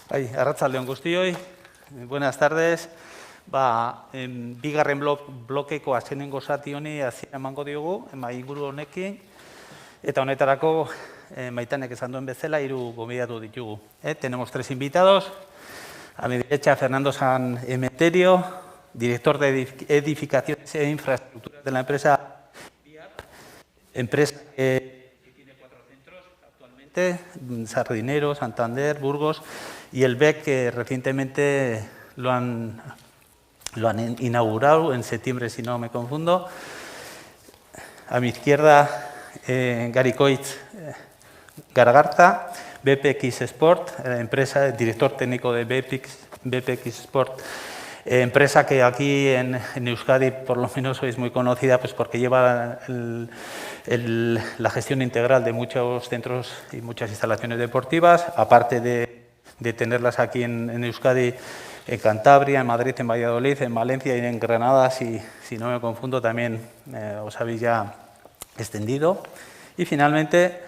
Arratsalde on guztioi, buenas tardes. Bigarren blokeko azkenengo zati honi hasiera emango diogu, inguru honekin, eta honetarako Maitanek esan duen bezala 3 gonbidatu ditugu. Tenemos 3 invitados. A mi derecha, Fernando San Emeterio, director de edificaciones e infraestructuras de la empresa BIAP, empresa que tiene 4 centros actualmente, Sardinero, Santander, Burgos y el BEC, que recientemente lo han inaugurado en septiembre, si no me confundo. A mi izquierda, Garikoitz Garagarza, BPX Sport, empresa, director técnico de BPX Sport, empresa que aquí en Euskadi por lo menos es muy conocida, pues porque lleva la gestión integral de muchos centros y muchas instalaciones deportivas, aparte de tenerlas aquí en Euskadi, en Cantabria, en Madrid, en Valladolid, en Valencia y en Granada, si no me confundo, también os habéis ya extendido. Y finalmente,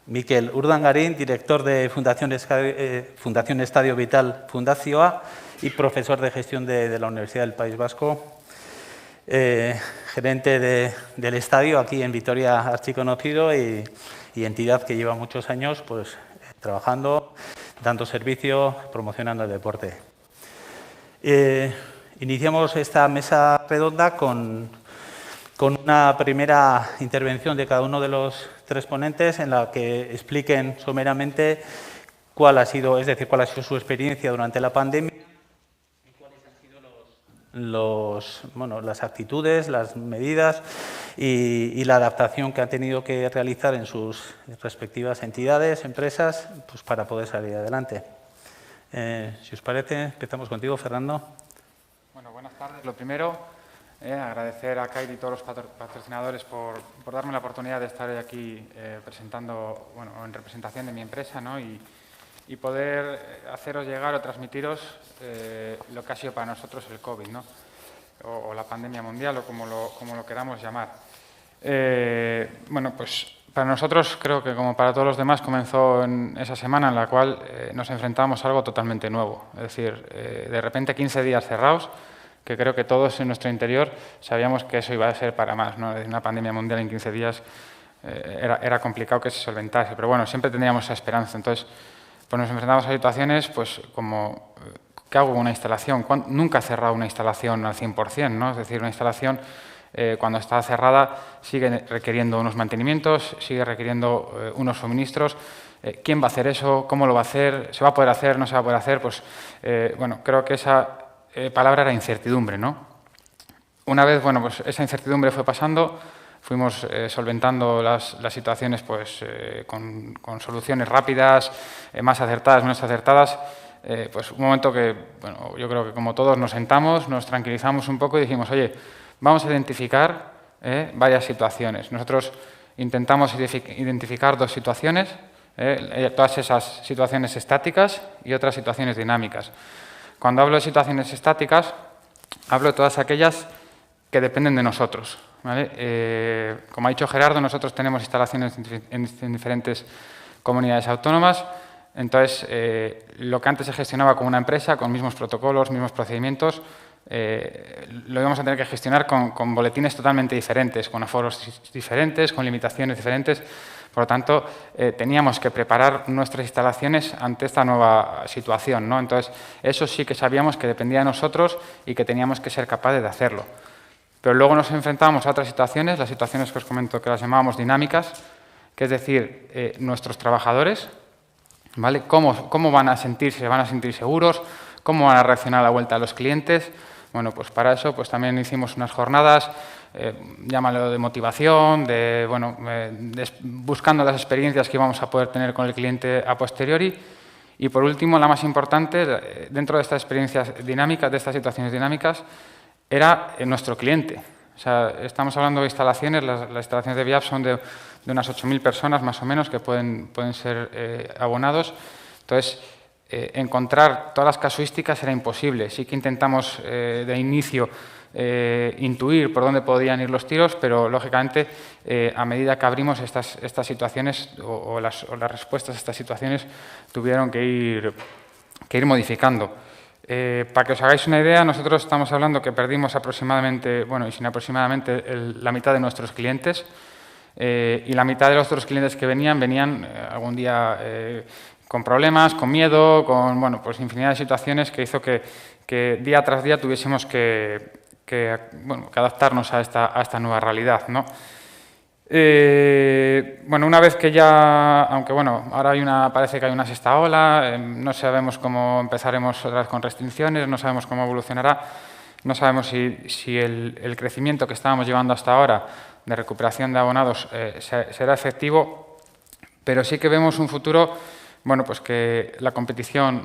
Mikel Urdangarín, director de Fundación Estadio Vital Fundazioa y profesor de gestión de la Universidad del País Vasco, gerente del estadio aquí en Vitoria, archiconocido, y entidad que lleva muchos años pues, trabajando, dando servicio, promocionando el deporte. Iniciamos esta mesa redonda con una primera intervención de cada uno de los 3 ponentes en la que expliquen someramente cuál ha sido su experiencia durante la pandemia y cuáles han sido las actitudes, las medidas y la adaptación que han tenido que realizar en sus respectivas entidades, empresas, pues para poder salir adelante. Si os parece, empezamos contigo, Fernando. Bueno, buenas tardes. Lo primero, agradecer a Kairi y todos los patrocinadores por darme la oportunidad de estar hoy aquí presentando, en representación de mi empresa, ¿no? y poder haceros llegar o transmitiros lo que ha sido para nosotros el COVID, ¿no? o la pandemia mundial, o como lo queramos llamar. Pues para nosotros, creo que como para todos los demás, comenzó en esa semana en la cual nos enfrentábamos a algo totalmente nuevo. Es decir, de repente 15 días cerrados, que creo que todos en nuestro interior sabíamos que eso iba a ser para más, ¿no? Una pandemia mundial en 15 días era complicado que se solventase, pero bueno, siempre teníamos esa esperanza. Entonces, pues nos enfrentamos a situaciones pues como, ¿qué hago con una instalación? Nunca he cerrado una instalación al 100%, ¿no? Es decir, una instalación cuando está cerrada sigue requiriendo unos mantenimientos, sigue requiriendo unos suministros. ¿Quién va a hacer eso? ¿Cómo lo va a hacer? ¿Se va a poder hacer? ¿No se va a poder hacer? Pues creo que esa palabra era incertidumbre, ¿no? Una vez, pues esa incertidumbre fue pasando, fuimos solventando las situaciones pues, con soluciones rápidas, más acertadas, menos acertadas. Pues un momento que, yo creo que como todos nos sentamos, nos tranquilizamos un poco y dijimos, oye, vamos a identificar varias situaciones. Nosotros intentamos identificar 2 situaciones, todas esas situaciones estáticas y otras situaciones dinámicas. Cuando hablo de situaciones estáticas, hablo de todas aquellas que dependen de nosotros, ¿vale? Como ha dicho Gerardo, nosotros tenemos instalaciones en diferentes comunidades autónomas. Entonces, lo que antes se gestionaba como una empresa, con mismos protocolos, mismos procedimientos, lo íbamos a tener que gestionar con boletines totalmente diferentes, con aforos diferentes, con limitaciones diferentes. Por lo tanto, teníamos que preparar nuestras instalaciones ante esta nueva situación, ¿no? Entonces, eso sí que sabíamos que dependía de nosotros y que teníamos que ser capaces de hacerlo. Pero luego nos enfrentábamos a otras situaciones, las situaciones que os comento que las llamábamos dinámicas, que es decir, nuestros trabajadores, ¿vale? ¿Cómo van a sentirse? ¿Van a sentir seguros? ¿Cómo van a reaccionar a la vuelta a los clientes? Bueno, pues para eso pues también hicimos unas jornadas, llámalo de motivación, buscando las experiencias que íbamos a poder tener con el cliente a posteriori. Y por último, la más importante, dentro de estas experiencias dinámicas, de estas situaciones dinámicas, era nuestro cliente. O sea, estamos hablando de instalaciones, las instalaciones de BIAP son de unas 8.000 personas más o menos que pueden ser abonados. Entonces, encontrar todas las casuísticas era imposible. Sí que intentamos de inicio intuir por dónde podían ir los tiros, pero lógicamente a medida que abrimos estas situaciones o las respuestas a estas situaciones tuvieron que ir modificando. Para que os hagáis una idea, nosotros estamos hablando que perdimos aproximadamente, bueno, y sin aproximadamente, la mitad de nuestros clientes, y la mitad de los otros clientes que venían algún día con problemas, con miedo, con bueno, pues infinidad de situaciones que hizo que día tras día tuviésemos que adaptarnos a esta nueva realidad, ¿no? Bueno, una vez que ya, aunque bueno, ahora parece que hay una sexta ola, no sabemos cómo empezaremos otra vez con restricciones, no sabemos cómo evolucionará, no sabemos si el crecimiento que estábamos llevando hasta ahora de recuperación de abonados será efectivo, pero sí que vemos un futuro, bueno, pues que la competición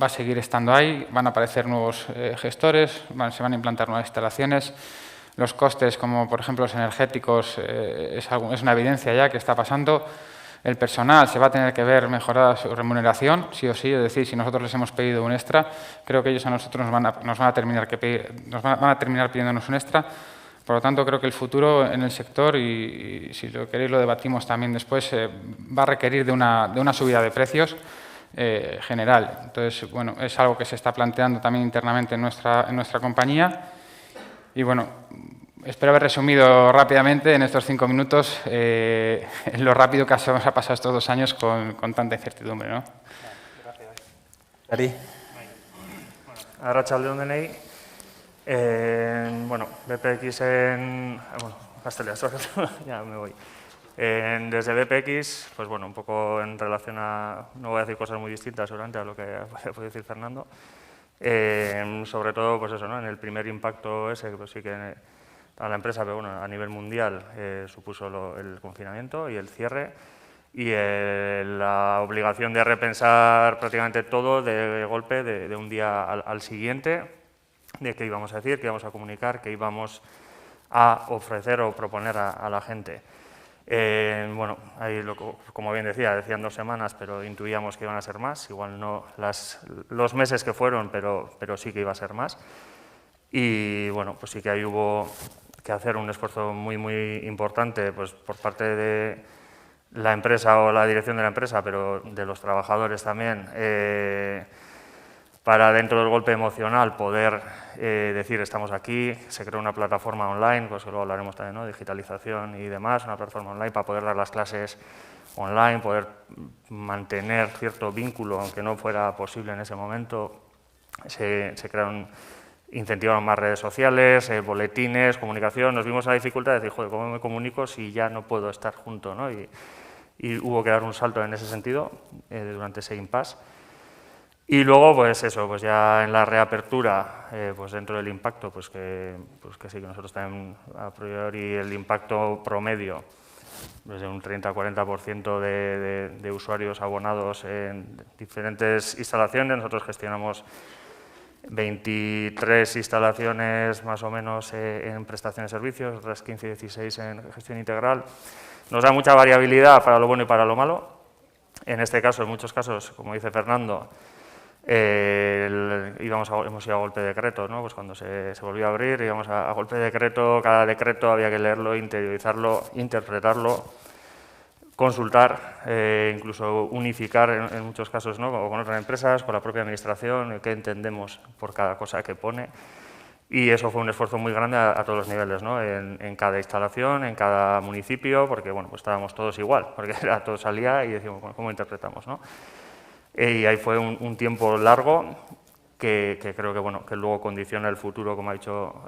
va a seguir estando ahí, van a aparecer nuevos gestores, se van a implantar nuevas instalaciones. Los costes, como por ejemplo los energéticos, es una evidencia ya que está pasando. El personal se va a tener que ver mejorada su remuneración, sí o sí, es decir, si nosotros les hemos pedido un extra, creo que ellos a nosotros nos van a terminar pidiéndonos un extra. Por lo tanto, creo que el futuro en el sector, y si lo queréis lo debatimos también después, va a requerir de una subida de precios general. Entonces, bueno, es algo que se está planteando también internamente en nuestra compañía. Y bueno, espero haber resumido rápidamente en estos 5 minutos lo rápido que nos ha pasado estos 2 años con tanta incertidumbre, ¿no? Gracias. Ari. Arratsalde on denei. Bueno, BPX bueno, Castellas, ya me voy. Desde BPX, pues bueno, un poco en relación a, no voy a decir cosas muy distintas seguramente a lo que puede decir Fernando. Sobre todo, pues eso, ¿no? En el primer impacto ese, pues sí que a la empresa, pero bueno, a nivel mundial supuso el confinamiento y el cierre y la obligación de repensar prácticamente todo de golpe, de un día al siguiente, de qué íbamos a decir, qué íbamos a comunicar, qué íbamos a ofrecer o proponer a la gente. Bueno, ahí como bien decían 2 semanas, pero intuíamos que iban a ser más, igual no los meses que fueron, pero sí que iba a ser más. Y bueno, pues sí que ahí hubo que hacer un esfuerzo muy, muy importante pues, por parte de la empresa o la dirección de la empresa, pero de los trabajadores también, para dentro del golpe emocional poder decir estamos aquí. Se creó una plataforma online, pues luego hablaremos también, ¿no? Digitalización y demás, una plataforma online para poder dar las clases online, poder mantener cierto vínculo, aunque no fuera posible en ese momento. Se crearon, incentivaron más redes sociales, boletines, comunicación. Nos vimos la dificultad de decir, joder, ¿cómo me comunico si ya no puedo estar junto, ¿no? Y hubo que dar un salto en ese sentido durante ese impasse. Y luego, pues eso, pues ya en la reapertura, pues dentro del impacto, pues que sí, que nosotros también a priori el impacto promedio, desde un 30-40% de usuarios abonados en diferentes instalaciones. Nosotros gestionamos 23 instalaciones más o menos en prestación de servicios, otras 15 y 16 en gestión integral. Nos da mucha variabilidad para lo bueno y para lo malo. En este caso, en muchos casos, como dice Fernando, hemos ido a golpe de decreto, ¿no? Pues cuando se volvió a abrir, íbamos a golpe de decreto, cada decreto había que leerlo, interiorizarlo, interpretarlo, consultar, incluso unificar en muchos casos, ¿no? O con otras empresas, con la propia administración, qué entendemos por cada cosa que pone. Y eso fue un esfuerzo muy grande a todos los niveles, ¿no? En cada instalación, en cada municipio, porque bueno, pues estábamos todos igual, porque todo salía y decíamos, bueno, ¿cómo interpretamos, no? Y ahí fue un tiempo largo que creo que, bueno, que luego condiciona el futuro, como ha dicho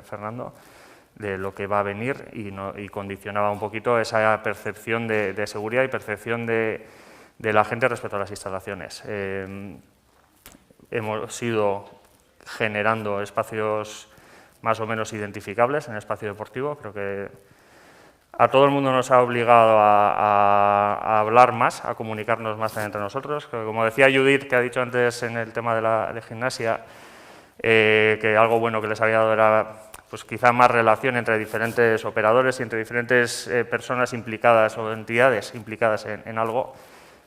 Fernando, de lo que va a venir y condicionaba un poquito esa percepción de seguridad y percepción de la gente respecto a las instalaciones. Hemos ido generando espacios más o menos identificables en el espacio deportivo. Creo que a todo el mundo nos ha obligado a hablar más, a comunicarnos más entre nosotros. Como decía Judith, que ha dicho antes en el tema de gimnasia, que algo bueno que les había dado era pues quizá más relación entre diferentes operadores y entre diferentes personas implicadas o entidades implicadas en algo.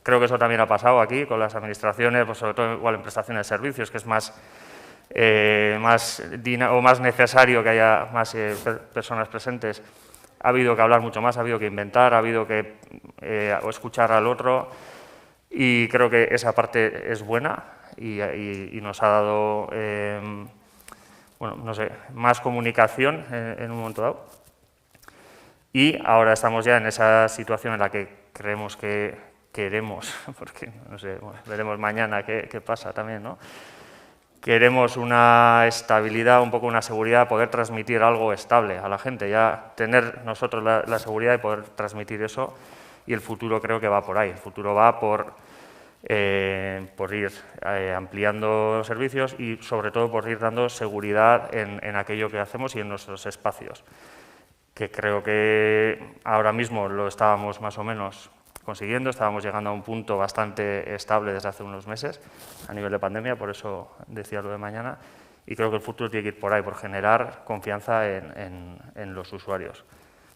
Creo que eso también ha pasado aquí con las administraciones, pues sobre todo igual en prestación de servicios, que es más más necesario que haya más personas presentes, ha habido que hablar mucho más, ha habido que inventar, ha habido que escuchar al otro, y creo que esa parte es buena y nos ha dado bueno, no sé, más comunicación en un momento dado. Y ahora estamos ya en esa situación en la que creemos que queremos, porque no sé, bueno, veremos mañana qué pasa también, ¿no? Queremos una estabilidad, un poco una seguridad, poder transmitir algo estable a la gente, ya tener nosotros la seguridad y poder transmitir eso, y el futuro creo que va por ahí. El futuro va por ir ampliando servicios y sobre todo por ir dando seguridad en aquello que hacemos y en nuestros espacios, que creo que ahora mismo lo estábamos más o menos consiguiendo, estábamos llegando a un punto bastante estable desde hace unos meses a nivel de pandemia, por eso decía lo de mañana, y creo que el futuro tiene que ir por ahí, por generar confianza en los usuarios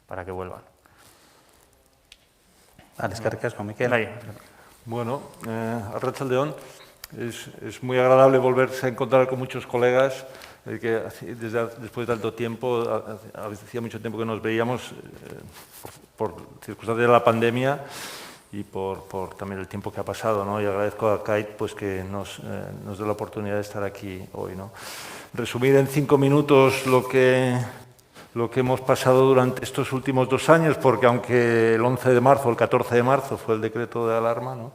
para que vuelvan. Eskerrik asko, Mikel. Bueno, Arratsaldeon, es muy agradable volverse a encontrar con muchos colegas que después de tanto tiempo, hacía mucho tiempo que nos veíamos por circunstancias de la pandemia y por también el tiempo que ha pasado, ¿no? Y agradezco a Kite pues, que nos dé la oportunidad de estar aquí hoy, ¿no? Resumir en 5 minutos lo que hemos pasado durante estos últimos 2 años, porque aunque el 11 de marzo, el 14 de marzo fue el decreto de alarma, ¿no?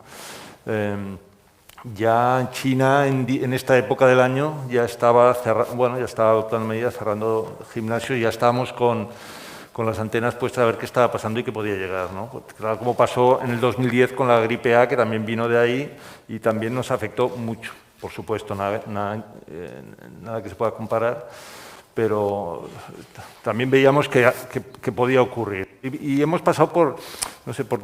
Ya en China, en esta época del año, ya estaba adoptando medidas, cerrando gimnasios, y ya estábamos con las antenas puestas a ver qué estaba pasando y qué podía llegar, ¿no? Claro, como pasó en el 2010 con la gripe A, que también vino de ahí y también nos afectó mucho. Por supuesto, nada que se pueda comparar, pero también veíamos que podía ocurrir. Y hemos pasado por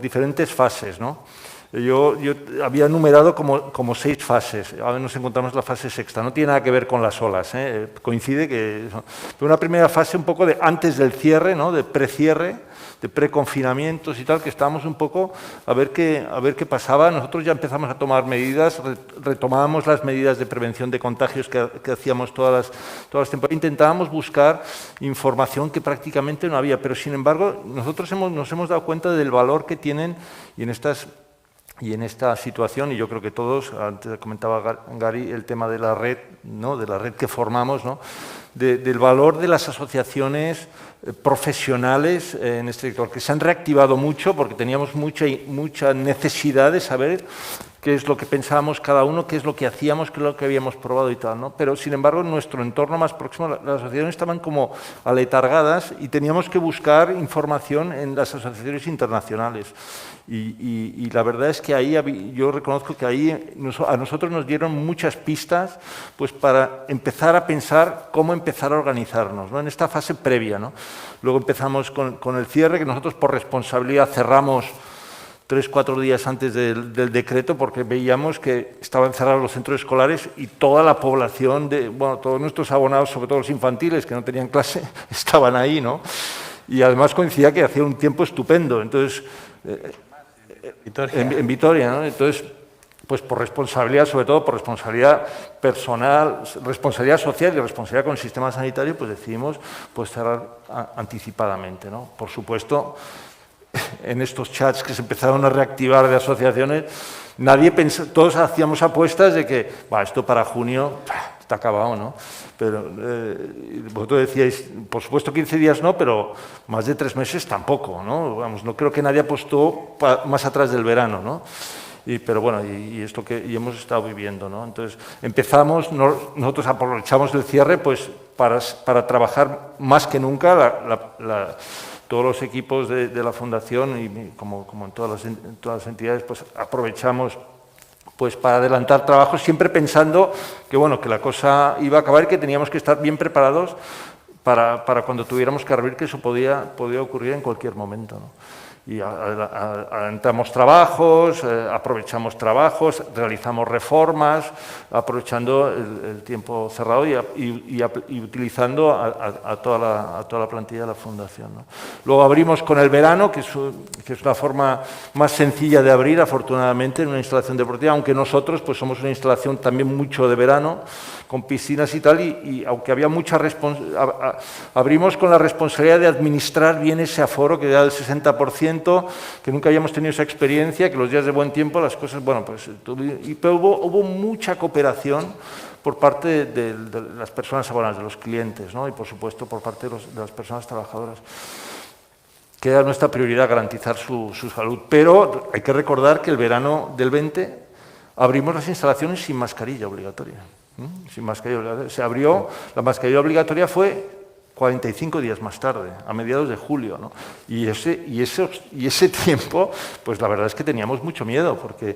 diferentes fases, ¿no? Yo había numerado como 6 fases, ahora nos encontramos en la fase sexta, no tiene nada que ver con las olas, coincide que... Pero una primera fase un poco de antes del cierre, ¿no? De precierre, de preconfinamientos y tal, que estábamos un poco a ver qué pasaba. Nosotros ya empezamos a tomar medidas, retomábamos las medidas de prevención de contagios que hacíamos todas las temporadas. Intentábamos buscar información que prácticamente no había, pero sin embargo nosotros nos hemos dado cuenta del valor que tienen y en esta situación, y yo creo que todos, antes comentaba Gary el tema de la red, ¿no? De la red que formamos, ¿no? Del valor de las asociaciones profesionales en este sector, que se han reactivado mucho porque teníamos mucha necesidad de saber qué es lo que pensábamos cada uno, qué es lo que hacíamos, qué es lo que habíamos probado y tal, ¿no? Pero, sin embargo, en nuestro entorno más próximo, las asociaciones estaban como aletargadas y teníamos que buscar información en las asociaciones internacionales. Y la verdad es que ahí, yo reconozco que ahí a nosotros nos dieron muchas pistas pues, para empezar a pensar cómo empezar a organizarnos, ¿no? En esta fase previa, ¿no? Luego empezamos con el cierre, que nosotros por responsabilidad cerramos 3-4 días antes del decreto, porque veíamos que estaban cerrados los centros escolares y toda la población, todos nuestros abonados, sobre todo los infantiles que no tenían clase, estaban ahí, ¿no? Y además coincidía que hacía un tiempo estupendo, entonces, en Vitoria, ¿no? Entonces, pues por responsabilidad, sobre todo por responsabilidad personal, responsabilidad social y responsabilidad con el sistema sanitario, pues decidimos pues, cerrar anticipadamente, ¿no? Por supuesto, en estos chats que se empezaron a reactivar de asociaciones, todos hacíamos apuestas de que esto para junio está acabado, ¿no? Pero vosotros decíais, por supuesto 15 días no, pero más de 3 meses tampoco, ¿no? Vamos, no creo que nadie apostó más atrás del verano, ¿no? Pero bueno, y esto que hemos estado viviendo, ¿no? Entonces, empezamos, nosotros aprovechamos el cierre pues para trabajar más que nunca todos los equipos de la Fundación y como en todas las entidades, pues aprovechamos pues para adelantar trabajos, siempre pensando que, que la cosa iba a acabar y que teníamos que estar bien preparados para cuando tuviéramos que abrir, que eso podía ocurrir en cualquier momento, ¿no? adelantamos trabajos, aprovechamos trabajos, realizamos reformas, aprovechando el tiempo cerrado y utilizando a toda la plantilla de la Fundación, ¿no? Luego abrimos con el verano, que es una forma más sencilla de abrir, afortunadamente, en una instalación deportiva, aunque nosotros pues somos una instalación también mucho de verano, con piscinas y tal, y aunque había mucha responsabilidad, abrimos con la responsabilidad de administrar bien ese aforo, que era del 60%, que nunca habíamos tenido esa experiencia, que los días de buen tiempo las cosas, bueno, pues, pero hubo mucha cooperación por parte de las personas abonadas, de los clientes, ¿no? Y por supuesto por parte de las personas trabajadoras, que era nuestra prioridad garantizar su salud. Pero hay que recordar que el verano del 20 abrimos las instalaciones sin mascarilla obligatoria. Sin mascarilla obligatoria. Se abrió, la mascarilla obligatoria fue 45 días más tarde, a mediados de julio, ¿no? Y ese tiempo, pues la verdad es que teníamos mucho miedo, porque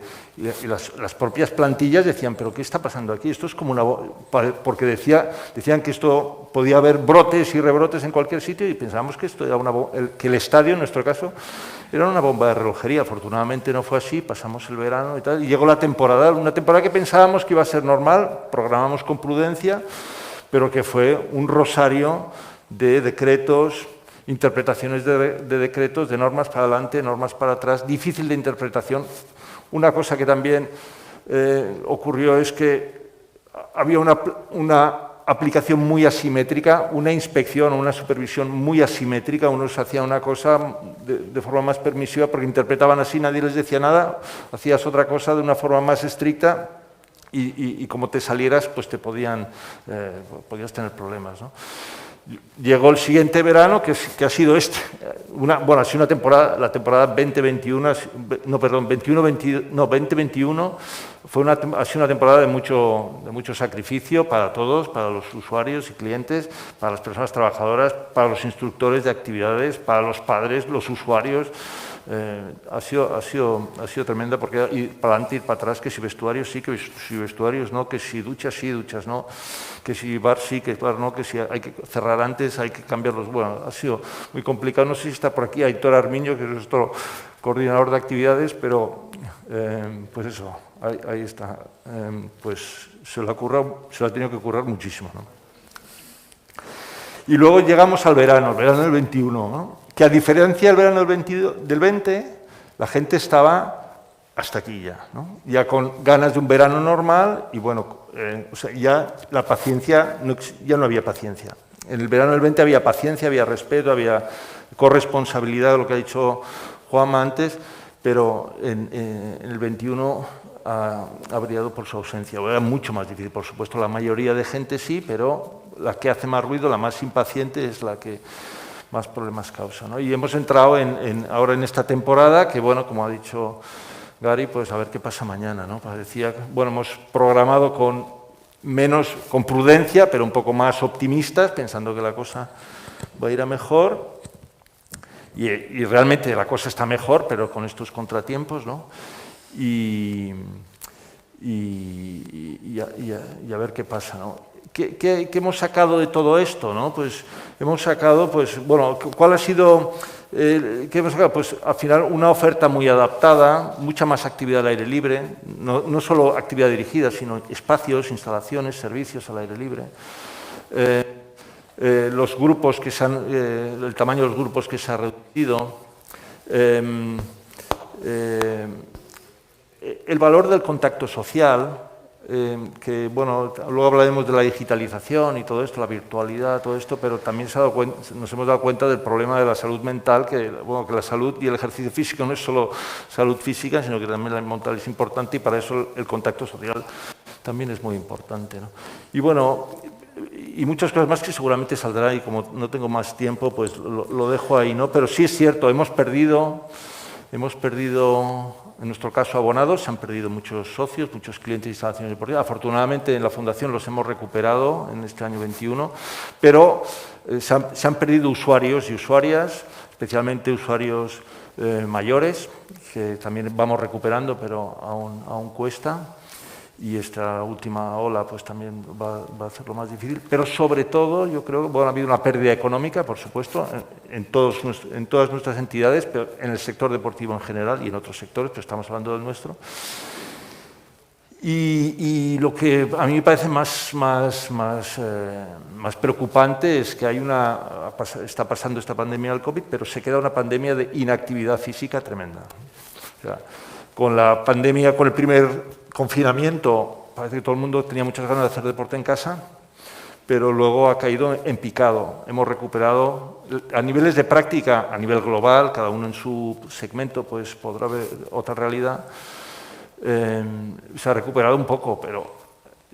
las propias plantillas decían, ¿pero qué está pasando aquí? Esto es como porque decían que esto podía haber brotes y rebrotes en cualquier sitio, y pensábamos que esto era que el estadio, en nuestro caso, era una bomba de relojería. Afortunadamente no fue así, pasamos el verano y tal, y llegó la temporada, una temporada que pensábamos que iba a ser normal, programamos con prudencia, pero que fue un rosario de decretos, interpretaciones de decretos, de normas para adelante, normas para atrás, difícil de interpretación. Una cosa que también ocurrió es que había una aplicación muy asimétrica, una inspección o una supervisión muy asimétrica. Unos hacían una cosa de forma más permisiva porque interpretaban así, nadie les decía nada, hacías otra cosa de una forma más estricta y como te salieras, pues podías tener problemas, ¿no? Llegó el siguiente verano, que ha sido ha sido una temporada, la temporada 2021, 2021 ha sido una temporada de mucho sacrificio para todos, para los usuarios y clientes, para las personas trabajadoras, para los instructores de actividades, para los padres, los usuarios. Ha sido tremenda, porque ir para adelante, ir para atrás, que si vestuarios sí, que si vestuarios no, que si duchas sí, duchas no, que si bar sí, que bar no, que si hay que cerrar antes, hay que cambiarlos. Bueno, ha sido muy complicado. No sé si está por aquí Aitor Armiño, que es nuestro coordinador de actividades, pero pues eso, ahí está. Pues se lo ha tenido que currar muchísimo, ¿no? Y luego llegamos al verano del 21, ¿no? Que a diferencia del verano del 20, la gente estaba hasta aquí ya, ¿no? Ya con ganas de un verano normal y bueno, o sea, ya la paciencia, ya no había paciencia. En el verano del 20 había paciencia, había respeto, había corresponsabilidad, lo que ha dicho Juanma antes, pero en el 21 ha brillado por su ausencia. Era mucho más difícil, por supuesto, la mayoría de gente sí, pero la que hace más ruido, la más impaciente, es la que más problemas causa, ¿no? Y hemos entrado ahora en esta temporada, que bueno, como ha dicho Gary, pues a ver qué pasa mañana, ¿no? Parecía, bueno, hemos programado con prudencia, pero un poco más optimistas, pensando que la cosa va a ir a mejor, y realmente la cosa está mejor, pero con estos contratiempos, ¿no? Y a ver qué pasa, ¿no? ¿Qué hemos sacado de todo esto, ¿no? Pues hemos sacado, pues, bueno, ¿cuál ha sido? ¿Qué hemos sacado? Pues al final una oferta muy adaptada, mucha más actividad al aire libre, no solo actividad dirigida, sino espacios, instalaciones, servicios al aire libre. Los grupos el tamaño de los grupos que se ha reducido. El valor del contacto social, que bueno, luego hablaremos de la digitalización y todo esto, la virtualidad, todo esto, pero también nos hemos dado cuenta del problema de la salud mental, que la salud y el ejercicio físico no es solo salud física, sino que también la mental es importante, y para eso el contacto social también es muy importante, ¿no? Y bueno, y muchas cosas más que seguramente saldrán, y como no tengo más tiempo, pues lo dejo ahí, ¿no? Pero sí es cierto, hemos perdido, en nuestro caso, abonados, se han perdido muchos socios, muchos clientes de instalaciones deportivas. Afortunadamente, en la Fundación los hemos recuperado en este año 21, pero se han perdido usuarios y usuarias, especialmente usuarios mayores, que también vamos recuperando, pero aún cuesta. y esta última ola pues también va a hacerlo más difícil, pero sobre todo yo creo que bueno, ha habido una pérdida económica, por supuesto, en todas nuestras entidades, pero en el sector deportivo en general y en otros sectores, pero estamos hablando del nuestro. Y lo que a mí me parece más preocupante es que está pasando esta pandemia del COVID, pero se queda una pandemia de inactividad física tremenda. O sea, con la pandemia, con el primer confinamiento, parece que todo el mundo tenía muchas ganas de hacer deporte en casa, pero luego ha caído en picado. Hemos recuperado a niveles de práctica, a nivel global, cada uno en su segmento pues podrá ver otra realidad. Se ha recuperado un poco, pero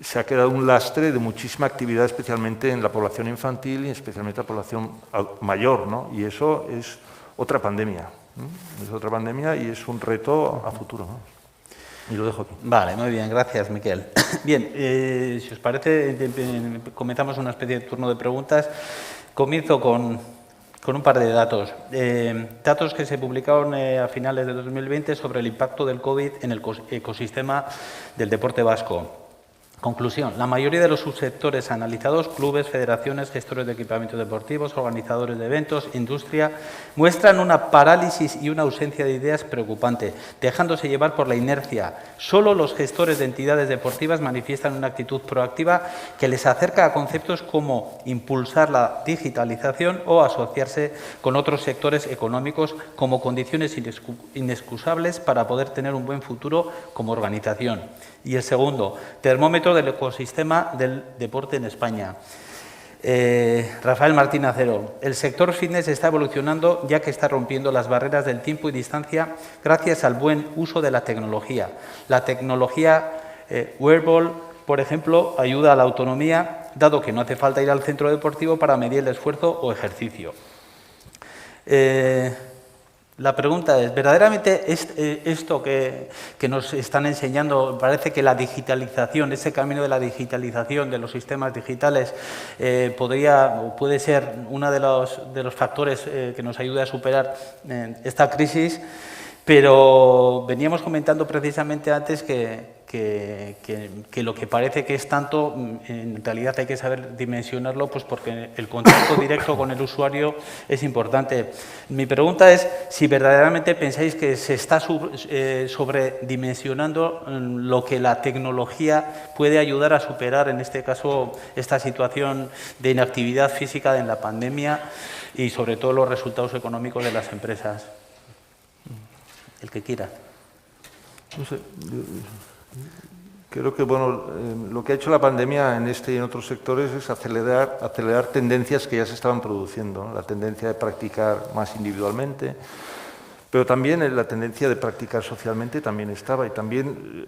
se ha quedado un lastre de muchísima actividad, especialmente en la población infantil y especialmente la población mayor, ¿no? Y eso es otra pandemia. Es otra pandemia y es un reto a futuro, ¿no? Y lo dejo aquí. Vale, muy bien, gracias, Miquel. Bien, si os parece, comenzamos una especie de turno de preguntas. Comienzo con un par de datos. Datos que se publicaron a finales de 2020 sobre el impacto del COVID en el ecosistema del deporte vasco. Conclusión. La mayoría de los subsectores analizados, clubes, federaciones, gestores de equipamientos deportivos, organizadores de eventos, industria, muestran una parálisis y una ausencia de ideas preocupante, dejándose llevar por la inercia. Solo los gestores de entidades deportivas manifiestan una actitud proactiva que les acerca a conceptos como impulsar la digitalización o asociarse con otros sectores económicos como condiciones inexcusables para poder tener un buen futuro como organización. Y el segundo, termómetro del ecosistema del deporte en España. Rafael Martín Acero. El sector fitness está evolucionando ya que está rompiendo las barreras del tiempo y distancia gracias al buen uso de la tecnología. La tecnología wearable, por ejemplo, ayuda a la autonomía, dado que no hace falta ir al centro deportivo para medir el esfuerzo o ejercicio. La pregunta es, ¿verdaderamente esto que nos están enseñando, parece que la digitalización, ese camino de la digitalización de los sistemas digitales puede ser uno de los factores que nos ayude a superar esta crisis? Pero veníamos comentando precisamente antes que lo que parece que es tanto, en realidad hay que saber dimensionarlo, pues porque el contacto directo con el usuario es importante. Mi pregunta es si verdaderamente pensáis que se está sobredimensionando lo que la tecnología puede ayudar a superar, en este caso, esta situación de inactividad física en la pandemia y sobre todo los resultados económicos de las empresas. El que quiera. No sé, creo que bueno, lo que ha hecho la pandemia en este y en otros sectores es acelerar tendencias que ya se estaban produciendo, ¿no? La tendencia de practicar más individualmente, pero también la tendencia de practicar socialmente también estaba y también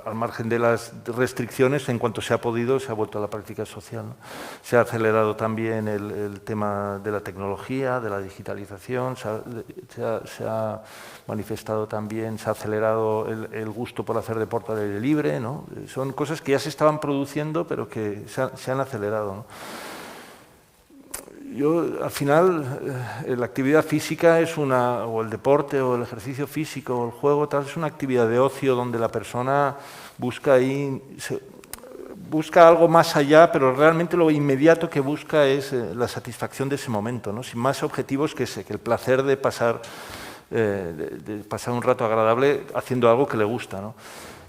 al margen de las restricciones, en cuanto se ha podido, se ha vuelto a la práctica social, ¿no? Se ha acelerado también el tema de la tecnología, de la digitalización, se ha manifestado también, se ha acelerado el gusto por hacer deporte al aire libre, ¿no? Son cosas que ya se estaban produciendo, pero que se han acelerado, ¿no? Yo, al final, la actividad física es o el deporte, o el ejercicio físico, o el juego, tal, es una actividad de ocio donde la persona busca algo más allá, pero realmente lo inmediato que busca es la satisfacción de ese momento, ¿no? Sin más objetivos que el placer de pasar un rato agradable haciendo algo que le gusta, ¿no?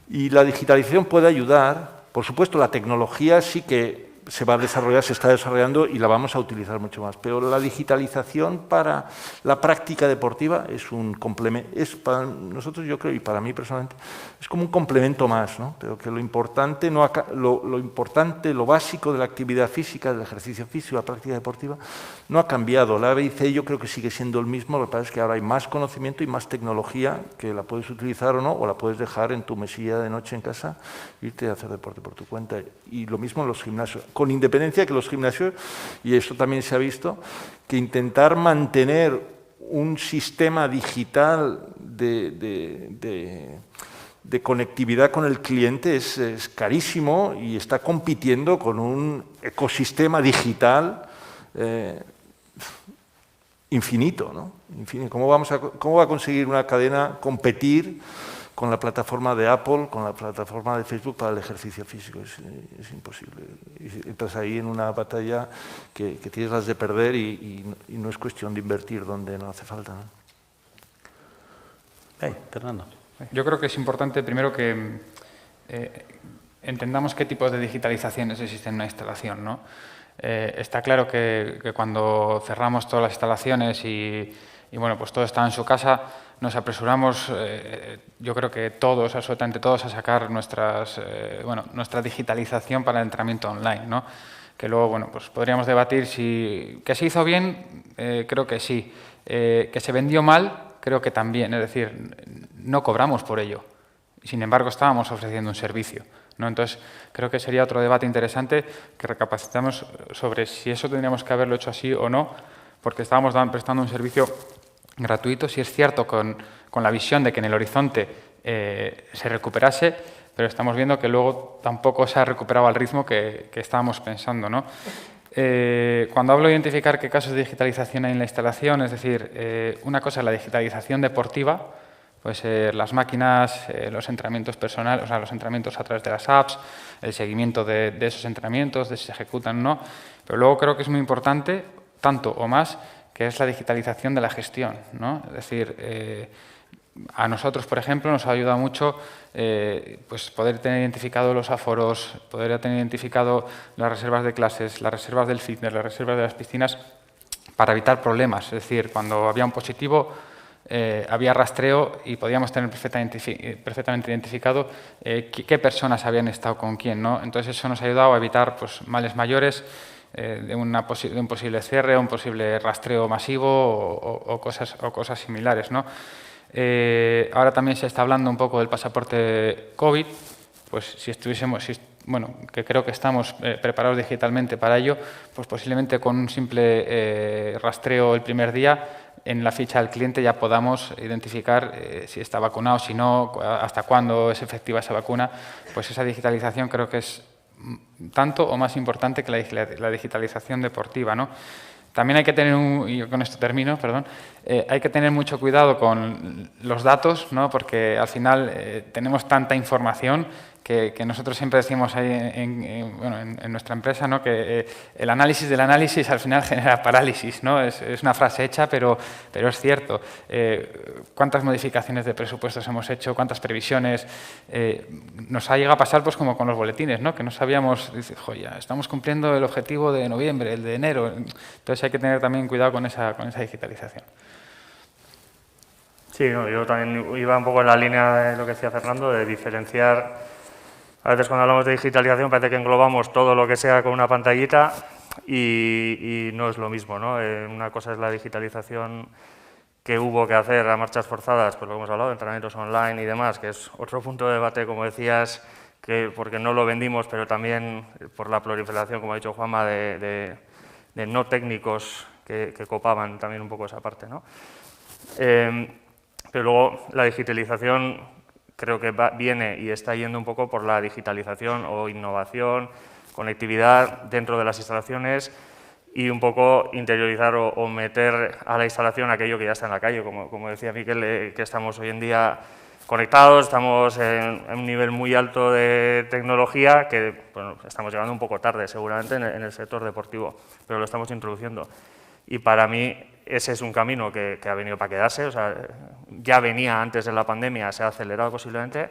Y la digitalización puede ayudar. Por supuesto, la tecnología sí que se va a desarrollar, se está desarrollando y la vamos a utilizar mucho más. Pero la digitalización para la práctica deportiva es un complemento, es para nosotros, yo creo, y para mí personalmente, es como un complemento más, ¿no? Pero que lo importante, lo básico de la actividad física, del ejercicio físico, la práctica deportiva, no ha cambiado. La ABC yo creo que sigue siendo el mismo, lo que pasa es que ahora hay más conocimiento y más tecnología que la puedes utilizar o no, o la puedes dejar en tu mesilla de noche en casa, irte a hacer deporte por tu cuenta. Y lo mismo en los gimnasios. Con independencia de que los gimnasios, y esto también se ha visto, que intentar mantener un sistema digital de conectividad con el cliente es carísimo y está compitiendo con un ecosistema digital infinito, ¿no? Infinito. ¿Cómo va a conseguir una cadena competir con la plataforma de Apple, con la plataforma de Facebook para el ejercicio físico. Es imposible. Y entras ahí en una batalla que tienes las de perder y no es cuestión de invertir donde no hace falta, ¿no? Fernando. Yo creo que es importante primero que entendamos qué tipos de digitalizaciones existen en una instalación, ¿no? Está claro que cuando cerramos todas las instalaciones y bueno, pues todo está en su casa, nos apresuramos, yo creo que todos, absolutamente todos, a sacar nuestra digitalización para el entrenamiento online, ¿no? Que luego, bueno, pues podríamos debatir si que se hizo bien, creo que sí, que se vendió mal, creo que también, es decir, no cobramos por ello. Sin embargo, estábamos ofreciendo un servicio, ¿no? Entonces, creo que sería otro debate interesante que recapacitamos sobre si eso tendríamos que haberlo hecho así o no, porque estábamos prestando un servicio gratuito, si es cierto, con la visión de que en el horizonte se recuperase, pero estamos viendo que luego tampoco se ha recuperado al ritmo que estábamos pensando, ¿no? Cuando hablo de identificar qué casos de digitalización hay en la instalación, es decir, una cosa es la digitalización deportiva, pues las máquinas, los entrenamientos personales, o sea, los entrenamientos a través de las apps, el seguimiento de esos entrenamientos, de si se ejecutan o no, pero luego creo que es muy importante, tanto o más, que es la digitalización de la gestión, ¿no? Es decir, a nosotros, por ejemplo, nos ha ayudado mucho pues poder tener identificado los aforos, poder tener identificado las reservas de clases, las reservas del fitness, las reservas de las piscinas, para evitar problemas. Es decir, cuando había un positivo, había rastreo y podíamos tener perfectamente identificado qué personas habían estado con quién, ¿no? Entonces, eso nos ha ayudado a evitar pues, males mayores, de un posible cierre, un posible rastreo masivo o cosas similares, ¿no? Ahora también se está hablando un poco del pasaporte COVID, pues si estuviésemos, bueno, que creo que estamos preparados digitalmente para ello, pues posiblemente con un simple rastreo el primer día, en la ficha del cliente ya podamos identificar si está vacunado, si no, hasta cuándo es efectiva esa vacuna. Pues esa digitalización creo que es tanto o más importante que la digitalización deportiva, ¿no? También hay que tener, y con esto termino, perdón, hay que tener mucho cuidado con los datos, ¿no? Porque al final tenemos tanta información que nosotros siempre decimos ahí en nuestra empresa, ¿no? Que el análisis del análisis al final genera parálisis, ¿no? Es una frase hecha, pero es cierto. ¿Cuántas modificaciones de presupuestos hemos hecho? ¿Cuántas previsiones? Nos ha llegado a pasar pues como con los boletines, ¿no? Que no sabíamos, ya estamos cumpliendo el objetivo de noviembre, el de enero. Entonces hay que tener también cuidado con esa digitalización. Sí, no, yo también iba un poco en la línea de lo que decía Fernando, de diferenciar. A veces cuando hablamos de digitalización parece que englobamos todo lo que sea con una pantallita y no es lo mismo, ¿no? Una cosa es la digitalización que hubo que hacer a marchas forzadas, pues lo que hemos hablado, entrenamientos online y demás, que es otro punto de debate, como decías, que porque no lo vendimos, pero también por la proliferación, como ha dicho Juanma, de no técnicos que copaban también un poco esa parte, ¿no? Pero luego la digitalización creo que viene y está yendo un poco por la digitalización o innovación, conectividad dentro de las instalaciones y un poco interiorizar o meter a la instalación aquello que ya está en la calle, como decía Miquel, que estamos hoy en día conectados, estamos en un nivel muy alto de tecnología que bueno, estamos llegando un poco tarde seguramente en el sector deportivo, pero lo estamos introduciendo. Y para mí ese es un camino que ha venido para quedarse, o sea, ya venía antes de la pandemia, se ha acelerado posiblemente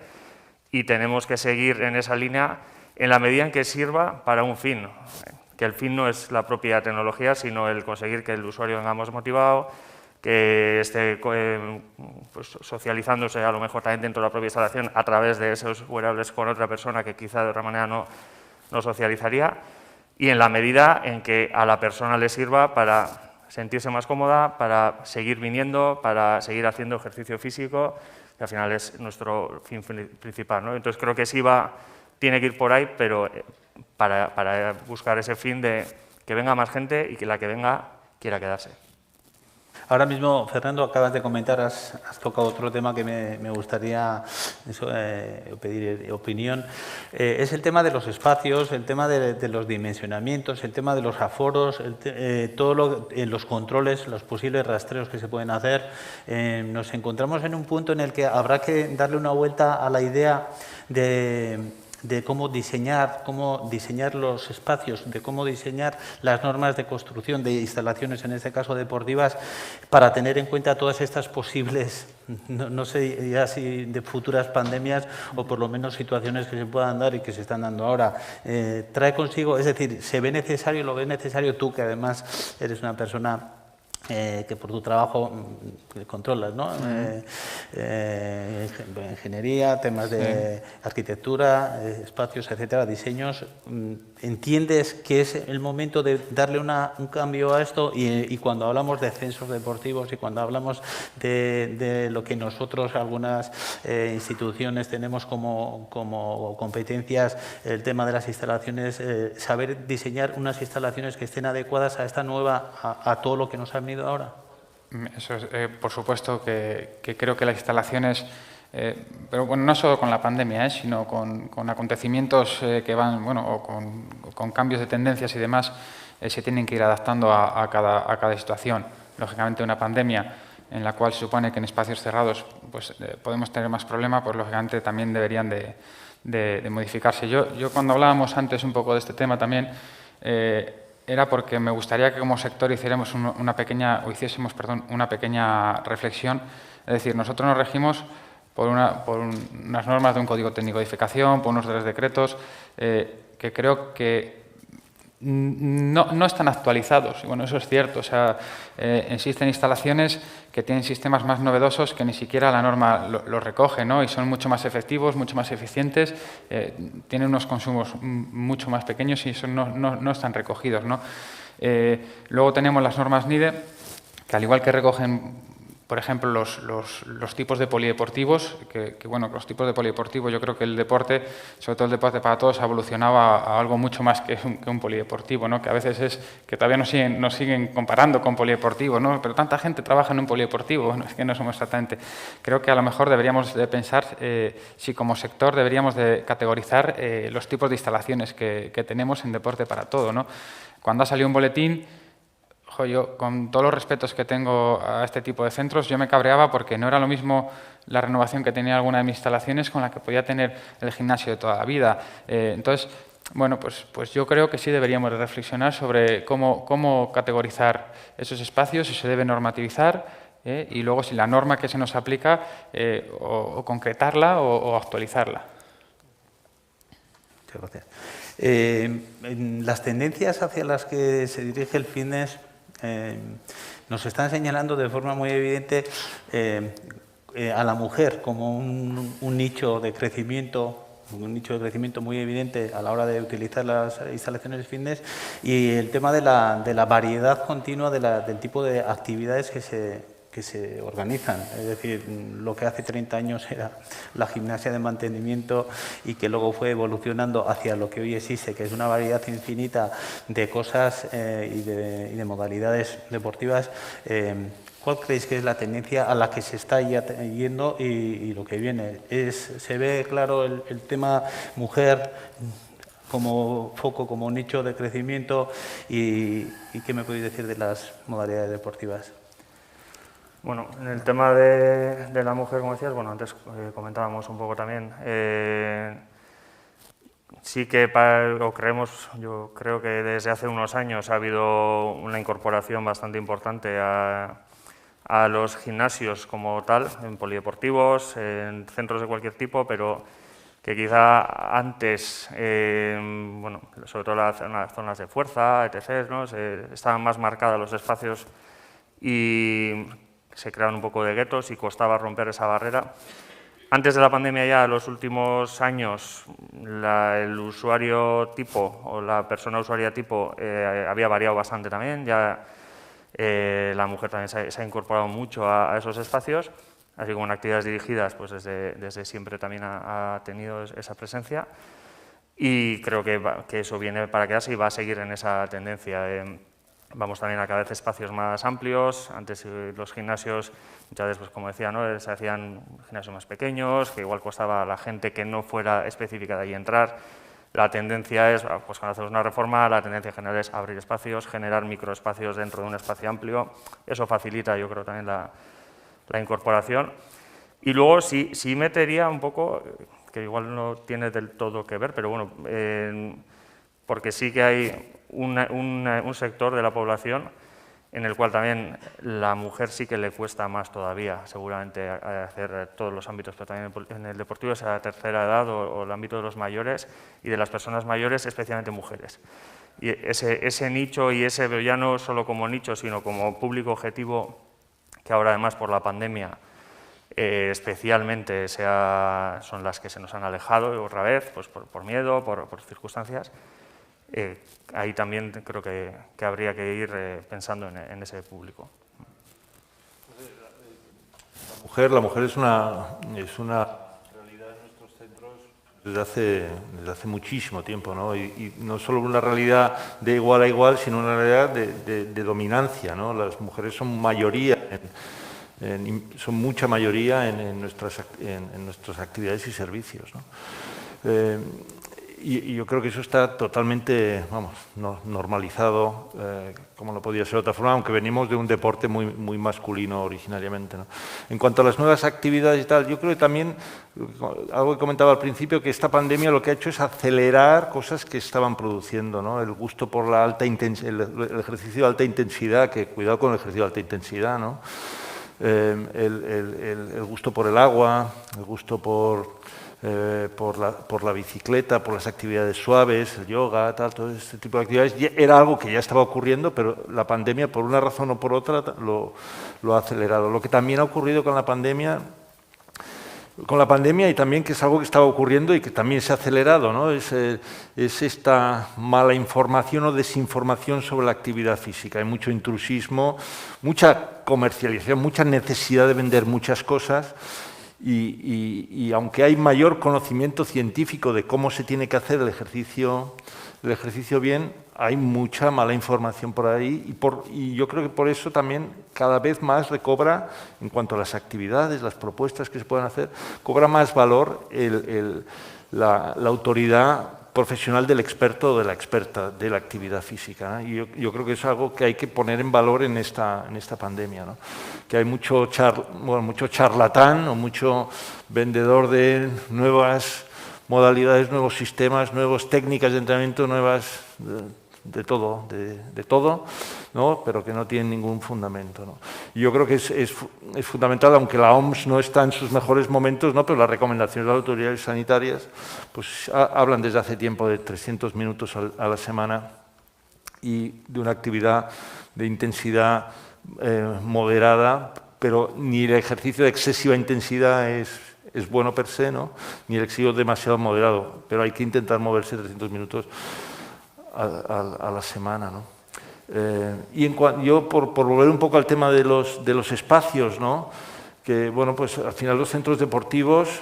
y tenemos que seguir en esa línea en la medida en que sirva para un fin, que el fin no es la propia tecnología, sino el conseguir que el usuario venga más motivado, que esté pues, socializándose a lo mejor también dentro de la propia instalación a través de esos wearables con otra persona que quizá de otra manera no socializaría, y en la medida en que a la persona le sirva para sentirse más cómoda, para seguir viniendo, para seguir haciendo ejercicio físico, que al final es nuestro fin principal, ¿no? Entonces creo que sí tiene que ir por ahí, pero para buscar ese fin de que venga más gente y que la que venga quiera quedarse. Ahora mismo, Fernando, acabas de comentar, has tocado otro tema que me gustaría pedir opinión. Es el tema de los espacios, el tema de los dimensionamientos, el tema de los aforos, los controles, los posibles rastreos que se pueden hacer. Nos encontramos en un punto en el que habrá que darle una vuelta a la idea de cómo diseñar los espacios, de cómo diseñar las normas de construcción de instalaciones, en este caso deportivas, para tener en cuenta todas estas posibles, no sé ya si de futuras pandemias o por lo menos situaciones que se puedan dar y que se están dando ahora. Trae consigo, es decir, se ve necesario, lo ves necesario tú, que además eres una persona que por tu trabajo controlas, ¿no? Ingeniería, temas de arquitectura, espacios, etcétera, diseños. ¿Entiendes que es el momento de darle un cambio a esto? Y cuando hablamos de censos deportivos y cuando hablamos de lo que nosotros, algunas instituciones, tenemos como competencias, el tema de las instalaciones, saber diseñar unas instalaciones que estén adecuadas a esta nueva, a todo lo que nos ha venido ahora. Eso es, por supuesto que creo que las instalaciones, pero bueno, no solo con la pandemia, sino con acontecimientos que van, bueno, o con cambios de tendencias y demás, se tienen que ir adaptando a cada situación. Lógicamente, una pandemia en la cual se supone que en espacios cerrados pues, podemos tener más problemas, pues lógicamente también deberían de modificarse. Yo cuando hablábamos antes un poco de este tema también, era porque me gustaría que como sector hiciésemos una pequeña reflexión. Es decir, nosotros nos regimos por unas normas de un código técnico de edificación, por unos 3 decretos, que creo que no están actualizados. Y bueno, eso es cierto. O sea, existen instalaciones que tienen sistemas más novedosos que ni siquiera la norma lo recoge, ¿no? Y son mucho más efectivos, mucho más eficientes, tienen unos consumos mucho más pequeños y eso no están recogidos, ¿no? Luego tenemos las normas NIDE, que al igual que recogen, por ejemplo, los tipos de polideportivos, que bueno, los tipos de polideportivos, yo creo que el deporte, sobre todo el deporte para todos, ha evolucionado a algo mucho más que un polideportivo, ¿no? Que a veces es que todavía nos siguen comparando con polideportivo, ¿no? Pero tanta gente trabaja en un polideportivo, bueno, es que no somos exactamente. Creo que a lo mejor deberíamos de pensar si como sector deberíamos de categorizar los tipos de instalaciones que tenemos en deporte para todo, ¿no? Cuando ha salido un boletín, yo, con todos los respetos que tengo a este tipo de centros, yo me cabreaba porque no era lo mismo la renovación que tenía alguna de mis instalaciones con la que podía tener el gimnasio de toda la vida. Entonces, bueno, pues yo creo que sí deberíamos reflexionar sobre cómo categorizar esos espacios, si se debe normativizar y luego si la norma que se nos aplica o concretarla o actualizarla. Muchas gracias. Las tendencias hacia las que se dirige el fitness nos están señalando de forma muy evidente a la mujer como un nicho de crecimiento muy evidente a la hora de utilizar las instalaciones de fitness, y el tema de la variedad continua del tipo de actividades que se organizan. Es decir, lo que hace 30 años era la gimnasia de mantenimiento y que luego fue evolucionando hacia lo que hoy existe, que es una variedad infinita de cosas y de modalidades deportivas. ¿Cuál creéis que es la tendencia a la que se está yendo y lo que viene? ¿Se ve claro el tema mujer como foco, como nicho de crecimiento? ¿Y qué me podéis decir de las modalidades deportivas? Bueno, en el tema de la mujer, como decías, bueno, antes comentábamos un poco también, sí que yo creo que desde hace unos años ha habido una incorporación bastante importante a los gimnasios como tal, en polideportivos, en centros de cualquier tipo, pero que quizá antes, bueno, sobre todo en las zonas de fuerza, etc., ¿no? Estaban más marcados los espacios y se crearon un poco de guetos y costaba romper esa barrera. Antes de la pandemia, ya en los últimos años, el usuario tipo o la persona usuaria tipo había variado bastante también. Ya la mujer también se ha incorporado mucho a esos espacios, así como en actividades dirigidas, pues desde siempre también ha tenido esa presencia. Y creo que eso viene para quedarse y va a seguir en esa tendencia. Vamos también a cada vez espacios más amplios. Antes los gimnasios, muchas veces, pues, como decía, ¿no?, se hacían gimnasios más pequeños, que igual costaba a la gente que no fuera específica de ahí entrar. La tendencia es, pues cuando hacemos una reforma, la tendencia general es abrir espacios, generar microespacios dentro de un espacio amplio. Eso facilita, yo creo, también la incorporación. Y luego sí metería un poco, que igual no tiene del todo que ver, pero bueno, porque sí que hay un sector de la población en el cual también la mujer sí que le cuesta más todavía, seguramente, hacer todos los ámbitos, pero también en el deportivo, esa la tercera edad o el ámbito de los mayores y de las personas mayores, especialmente mujeres. Y ese nicho y ese, ya no solo como nicho, sino como público objetivo, que ahora además por la pandemia especialmente son las que se nos han alejado otra vez, pues por miedo, por circunstancias. Ahí también creo que habría que ir pensando en ese público. La mujer es una realidad en nuestros centros desde hace muchísimo tiempo, ¿no? Y no solo una realidad de igual a igual, sino una realidad de dominancia, ¿no? Las mujeres son mayoría, son mucha mayoría en nuestras actividades y servicios, ¿no? Y yo creo que eso está totalmente, normalizado, como no podía ser de otra forma, aunque venimos de un deporte muy masculino originariamente, ¿no? En cuanto a las nuevas actividades y tal, yo creo que también, algo que comentaba al principio, que esta pandemia lo que ha hecho es acelerar cosas que estaban produciendo, ¿no? El gusto por la alta intensidad, el ejercicio de alta intensidad, que cuidado con el ejercicio de alta intensidad, ¿no? El gusto por el agua, el gusto por la bicicleta, por las actividades suaves, el yoga, todo este tipo de actividades, era algo que ya estaba ocurriendo, pero la pandemia, por una razón o por otra, lo ha acelerado. Lo que también ha ocurrido con la pandemia y también que es algo que estaba ocurriendo y que también se ha acelerado, ¿no? Es esta mala información o desinformación sobre la actividad física. Hay mucho intrusismo, mucha comercialización, mucha necesidad de vender muchas cosas. Y aunque hay mayor conocimiento científico de cómo se tiene que hacer el ejercicio bien, hay mucha mala información por ahí y yo creo que por eso también cada vez más recobra, en cuanto a las actividades, las propuestas que se pueden hacer, cobra más valor la autoridad profesional del experto o de la experta de la actividad física, ¿no? Y yo creo que es algo que hay que poner en valor en esta pandemia, ¿no? Que hay mucho charlatán o mucho vendedor de nuevas modalidades, nuevos sistemas, nuevas técnicas de entrenamiento, nuevas de todo, ¿no? Pero que no tienen ningún fundamento, ¿no? Y yo creo que es fundamental, aunque la OMS no está en sus mejores momentos, ¿no? Pero las recomendaciones de las autoridades sanitarias pues, hablan desde hace tiempo de 300 minutos a la semana y de una actividad de intensidad moderada, pero ni el ejercicio de excesiva intensidad es bueno per se, ¿no? Ni el ejercicio demasiado moderado, pero hay que intentar moverse 300 minutos a la semana, ¿no? Yo, por volver un poco al tema de los espacios, ¿no? Que, bueno, pues al final los centros deportivos,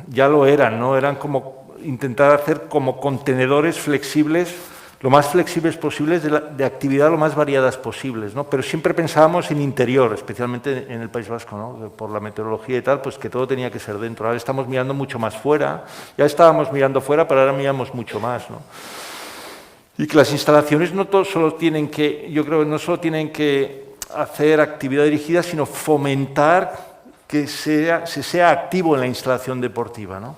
ya lo eran, ¿no? Eran como intentar hacer como contenedores flexibles, lo más flexibles posibles, de actividad lo más variadas posibles, ¿no? Pero siempre pensábamos en interior, especialmente en el País Vasco, ¿no? Por la meteorología y tal, pues que todo tenía que ser dentro. Ahora estamos mirando mucho más fuera, ya estábamos mirando fuera, pero ahora miramos mucho más, ¿no? Y que las instalaciones no solo tienen que hacer actividad dirigida, sino fomentar que se sea activo en la instalación deportiva, ¿no?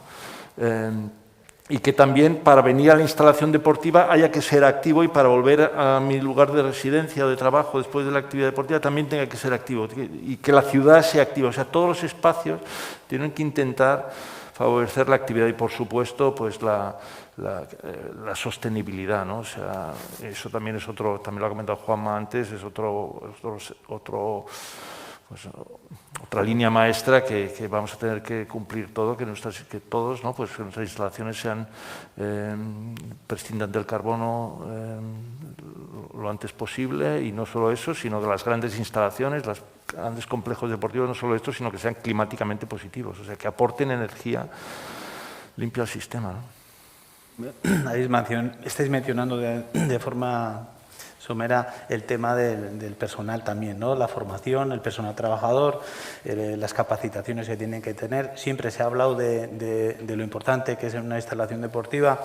Y que también para venir a la instalación deportiva haya que ser activo y para volver a mi lugar de residencia o de trabajo después de la actividad deportiva también tenga que ser activo y que la ciudad sea activa. O sea, todos los espacios tienen que intentar favorecer la actividad y, por supuesto, pues la sostenibilidad, ¿no? O sea, eso también es otro, también lo ha comentado Juanma antes, es otra línea maestra que vamos a tener que cumplir todo, que todos, ¿no? Pues que nuestras instalaciones prescindan del carbono lo antes posible, y no solo eso, sino que las grandes instalaciones, los grandes complejos deportivos, no solo esto, sino que sean climáticamente positivos, o sea, que aporten energía limpia al sistema, ¿no? estáis mencionando de forma somera el tema del personal también, ¿no? La formación, el personal trabajador, las capacitaciones que tienen que tener. Siempre se ha hablado de lo importante que es en una instalación deportiva,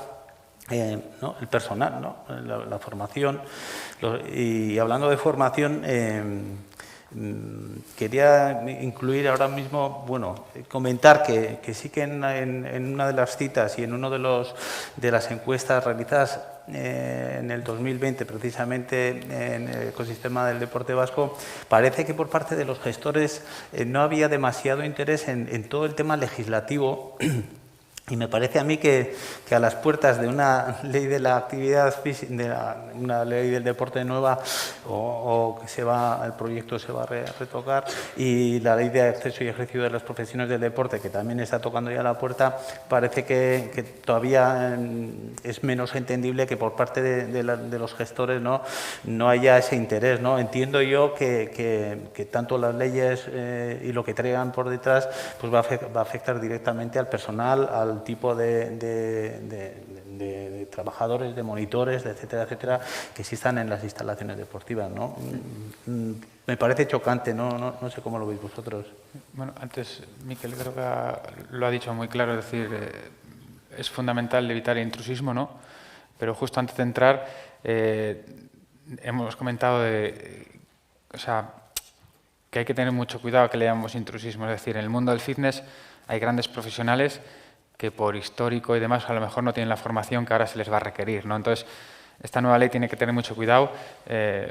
¿no? El personal, ¿no? La formación. Y hablando de formación, quería incluir ahora mismo, bueno, comentar que sí que en una de las citas y en uno de las encuestas realizadas en el 2020, precisamente en el ecosistema del deporte vasco, parece que por parte de los gestores no había demasiado interés en todo el tema legislativo. Y me parece a mí que a las puertas de una ley de la actividad física, una ley del deporte nueva, o que el proyecto se va a retocar, y la ley de acceso y ejercicio de las profesiones del deporte, que también está tocando ya la puerta, parece que todavía es menos entendible que por parte de los gestores no haya ese interés, ¿no? Entiendo yo que tanto las leyes y lo que traigan por detrás pues va a afectar directamente al personal, al tipo de trabajadores, de monitores, etcétera, etcétera, que existan en las instalaciones deportivas, ¿no? Me parece chocante, no sé cómo lo veis vosotros. Bueno, antes Miquel creo que lo ha dicho muy claro, es decir, es fundamental evitar el intrusismo, ¿no? Pero justo antes de entrar hemos comentado o sea, que hay que tener mucho cuidado que le llamamos intrusismo, es decir, en el mundo del fitness hay grandes profesionales que por histórico y demás a lo mejor no tienen la formación que ahora se les va a requerir, ¿no? Entonces, esta nueva ley tiene que tener mucho cuidado.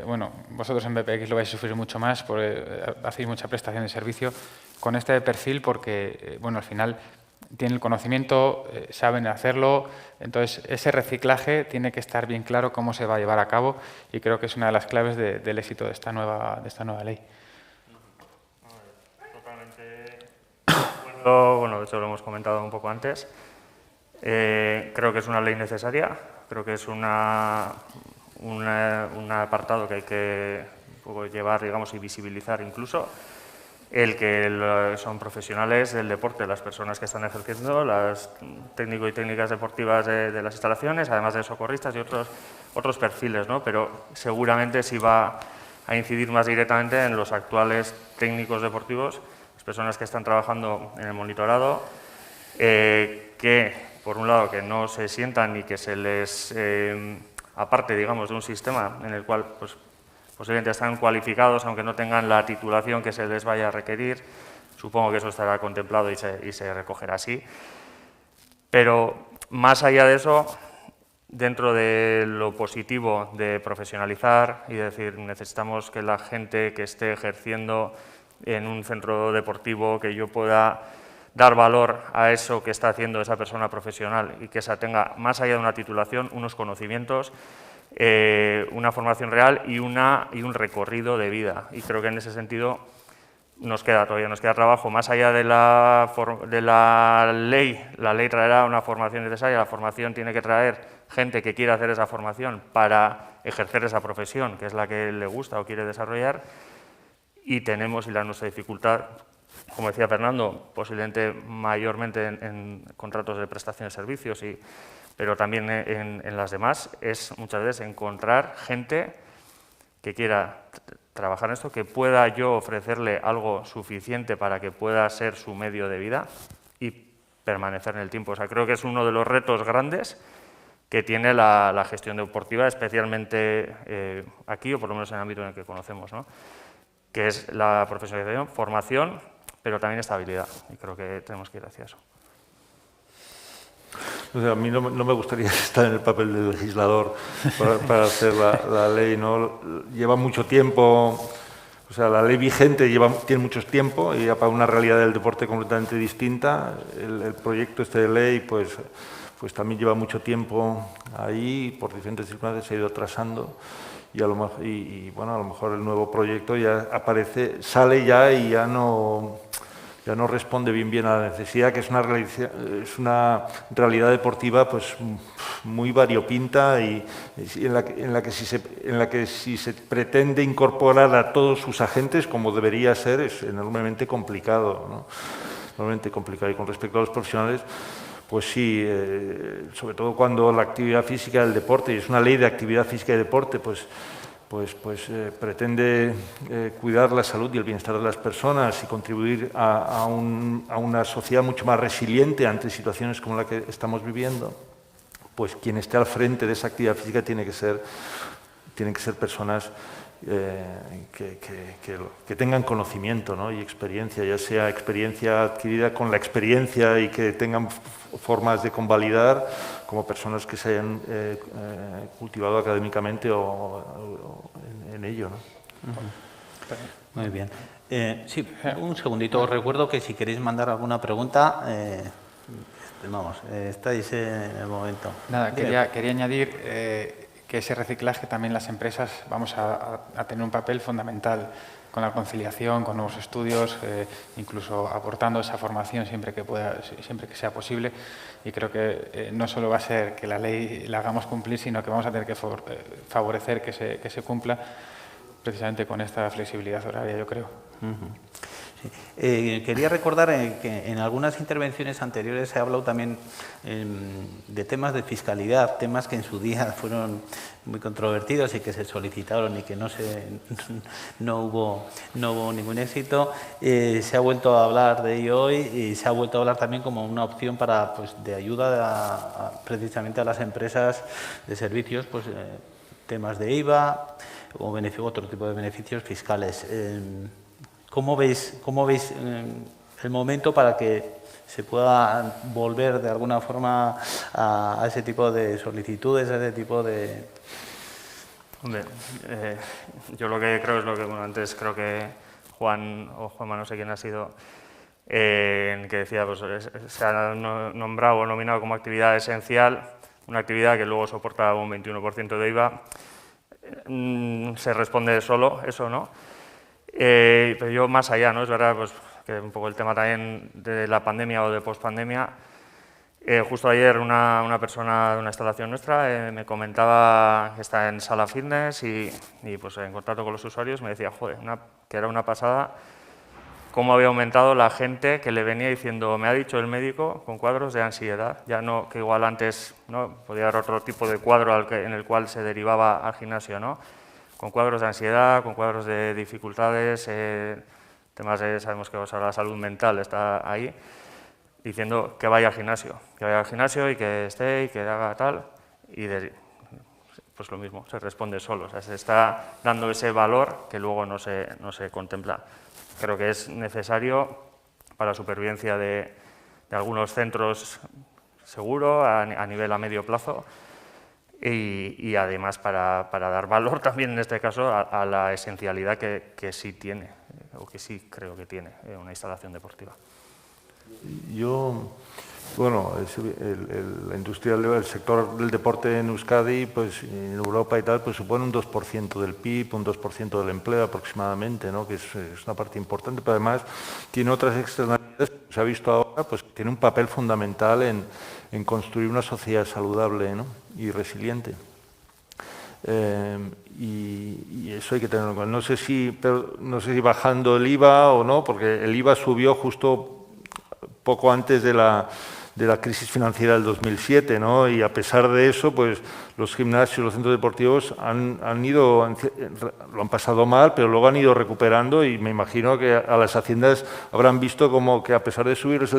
Bueno, vosotros en BPX lo vais a sufrir mucho más porque hacéis mucha prestación de servicio con este perfil porque, bueno, al final tienen el conocimiento, saben hacerlo, entonces ese reciclaje tiene que estar bien claro cómo se va a llevar a cabo y creo que es una de las claves del éxito de esta nueva ley. Bueno, de hecho lo hemos comentado un poco antes. Creo que es una ley necesaria, creo que es un apartado que hay que llevar, digamos, y visibilizar incluso. El que son profesionales del deporte, las personas que están ejerciendo, las técnicos y técnicas deportivas de las instalaciones, además de socorristas y otros perfiles, ¿no? Pero seguramente sí va a incidir más directamente en los actuales técnicos deportivos, personas que están trabajando en el monitorado, que, por un lado, que no se sientan y que se les aparte, digamos, de un sistema en el cual pues, posiblemente están cualificados, aunque no tengan la titulación que se les vaya a requerir. Supongo que eso estará contemplado y se recogerá así. Pero, más allá de eso, dentro de lo positivo de profesionalizar y decir, necesitamos que la gente que esté ejerciendo en un centro deportivo, que yo pueda dar valor a eso que está haciendo esa persona profesional y que esa tenga, más allá de una titulación, unos conocimientos, una formación real y un recorrido de vida. Y creo que en ese sentido todavía nos queda trabajo. Más allá de la ley traerá una formación necesaria, la formación tiene que traer gente que quiera hacer esa formación para ejercer esa profesión, que es la que le gusta o quiere desarrollar. Y tenemos, y nuestra dificultad, como decía Fernando, posiblemente mayormente en contratos de prestación de servicios, pero también en las demás, es muchas veces encontrar gente que quiera trabajar en esto, que pueda yo ofrecerle algo suficiente para que pueda ser su medio de vida y permanecer en el tiempo. O sea, creo que es uno de los retos grandes que tiene la gestión deportiva, especialmente aquí, o por lo menos en el ámbito en el que conocemos, ¿no? Que es la profesionalización, formación, pero también estabilidad. Y creo que tenemos que ir hacia eso. O sea, a mí no me gustaría estar en el papel del legislador para hacer la ley, ¿no? Lleva mucho tiempo, o sea, la ley vigente tiene mucho tiempo y ya para una realidad del deporte completamente distinta. El proyecto este de ley, pues también lleva mucho tiempo ahí, por diferentes circunstancias se ha ido atrasando. Y a lo mejor el nuevo proyecto ya sale ya y ya no responde bien a la necesidad, que es una realidad deportiva pues muy variopinta y en la que si se pretende incorporar a todos sus agentes, como debería ser, es enormemente complicado, ¿no? Enormemente complicado. Y con respecto a los profesionales, pues sí, sobre todo cuando la actividad física, el deporte, y es una ley de actividad física y deporte, pues pretende cuidar la salud y el bienestar de las personas y contribuir a una sociedad mucho más resiliente ante situaciones como la que estamos viviendo, pues quien esté al frente de esa actividad física tienen que ser personas que tengan conocimiento, ¿no? Y experiencia, ya sea experiencia adquirida con la experiencia y que tengan formas de convalidar, como personas que se hayan cultivado académicamente o en ello, ¿no? Muy bien. Sí, un segundito. Os recuerdo que si queréis mandar alguna pregunta, vamos, estáis en el momento. Nada, quería añadir que ese reciclaje también las empresas vamos a tener un papel fundamental con la conciliación, con nuevos estudios, incluso aportando esa formación siempre que sea posible. Y creo que no solo va a ser que la ley la hagamos cumplir, sino que vamos a tener que favorecer que se cumpla precisamente con esta flexibilidad horaria, yo creo. Sí. Quería recordar que en algunas intervenciones anteriores se ha hablado también de temas de fiscalidad, temas que en su día fueron muy controvertidos y que se solicitaron y que no hubo ningún éxito. Se ha vuelto a hablar de ello hoy y se ha vuelto a hablar también como una opción para, pues, de ayuda precisamente a las empresas de servicios, pues, temas de IVA o otro tipo de beneficios fiscales. ¿Cómo veis el momento para que se pueda volver de alguna forma a ese tipo de solicitudes, a ese tipo de...? Hombre, yo lo que creo es lo que antes creo que Juanma, no sé quién ha sido, que decía, pues se ha nombrado o nominado como actividad esencial, una actividad que luego soporta un 21% de IVA. Se responde solo eso, ¿no? Pero yo más allá, ¿no? Es verdad, pues, que un poco el tema también de la pandemia o de pospandemia. Justo ayer una persona de una instalación nuestra me comentaba que está en sala fitness y pues en contacto con los usuarios me decía, joder, que era una pasada cómo había aumentado la gente que le venía diciendo, me ha dicho el médico, con cuadros de ansiedad, ya no, que igual antes, ¿no?, podía haber otro tipo de cuadro en el cual se derivaba al gimnasio, ¿no?, con cuadros de ansiedad, con cuadros de dificultades, temas de, sabemos que la salud mental está ahí, diciendo que vaya al gimnasio y que esté y que haga tal, y pues lo mismo, se responde solo, o sea, se está dando ese valor que luego no se contempla. Creo que es necesario para la supervivencia de algunos centros, seguro, a nivel a medio plazo, y además para dar valor también en este caso a la esencialidad que sí tiene, o que sí creo que tiene una instalación deportiva. Bueno, la industria, el sector del deporte en Euskadi, pues en Europa y tal, pues supone un 2% del PIB, un 2% del empleo aproximadamente, ¿no?, que es una parte importante, pero además tiene otras externalidades, se ha visto ahora, pues tiene un papel fundamental en construir una sociedad saludable, ¿no?, y resiliente. Y eso hay que tenerlo en cuenta. No sé si bajando el IVA o no, porque el IVA subió justo poco antes de la crisis financiera del 2007, ¿no? Y a pesar de eso, pues los gimnasios, los centros deportivos lo han pasado mal, pero luego han ido recuperando, y me imagino que a las haciendas habrán visto como que a pesar de subirles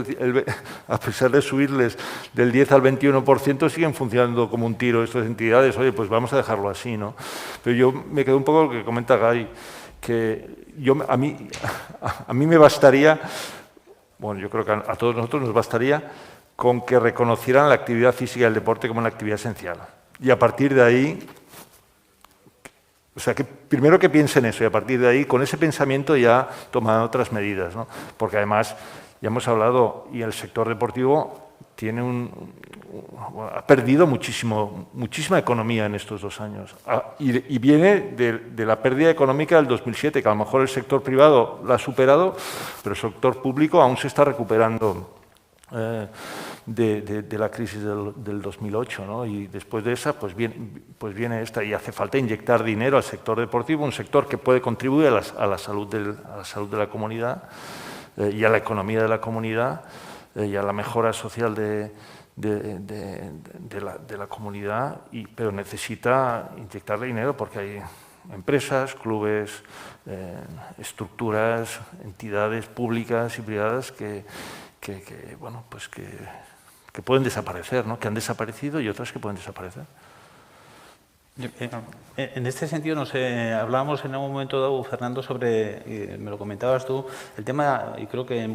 del 10 al 21%, siguen funcionando como un tiro estas entidades. Oye, pues vamos a dejarlo así, ¿no? Pero yo me quedo un poco lo que comenta Gary, que a mí me bastaría, bueno, yo creo que a todos nosotros nos bastaría con que reconocieran la actividad física y el deporte como una actividad esencial. Y a partir de ahí, o sea, que primero que piensen eso, y a partir de ahí, con ese pensamiento ya toman otras medidas, ¿no? Porque además, ya hemos hablado, y el sector deportivo ha perdido muchísima economía en estos 2 años. Y viene de la pérdida económica del 2007, que a lo mejor el sector privado la ha superado, pero el sector público aún se está recuperando de la crisis del 2008, ¿no? Y después de esa, pues viene esta, y hace falta inyectar dinero al sector deportivo, un sector que puede contribuir a la salud de la comunidad y a la economía de la comunidad y a la mejora social de de la comunidad, pero necesita inyectarle dinero porque hay empresas, clubes, estructuras, entidades públicas y privadas que pueden desaparecer, ¿no? Que han desaparecido y otras que pueden desaparecer. En este sentido, no sé, hablábamos en algún momento dado, Fernando, sobre, me lo comentabas tú, el tema, y creo que en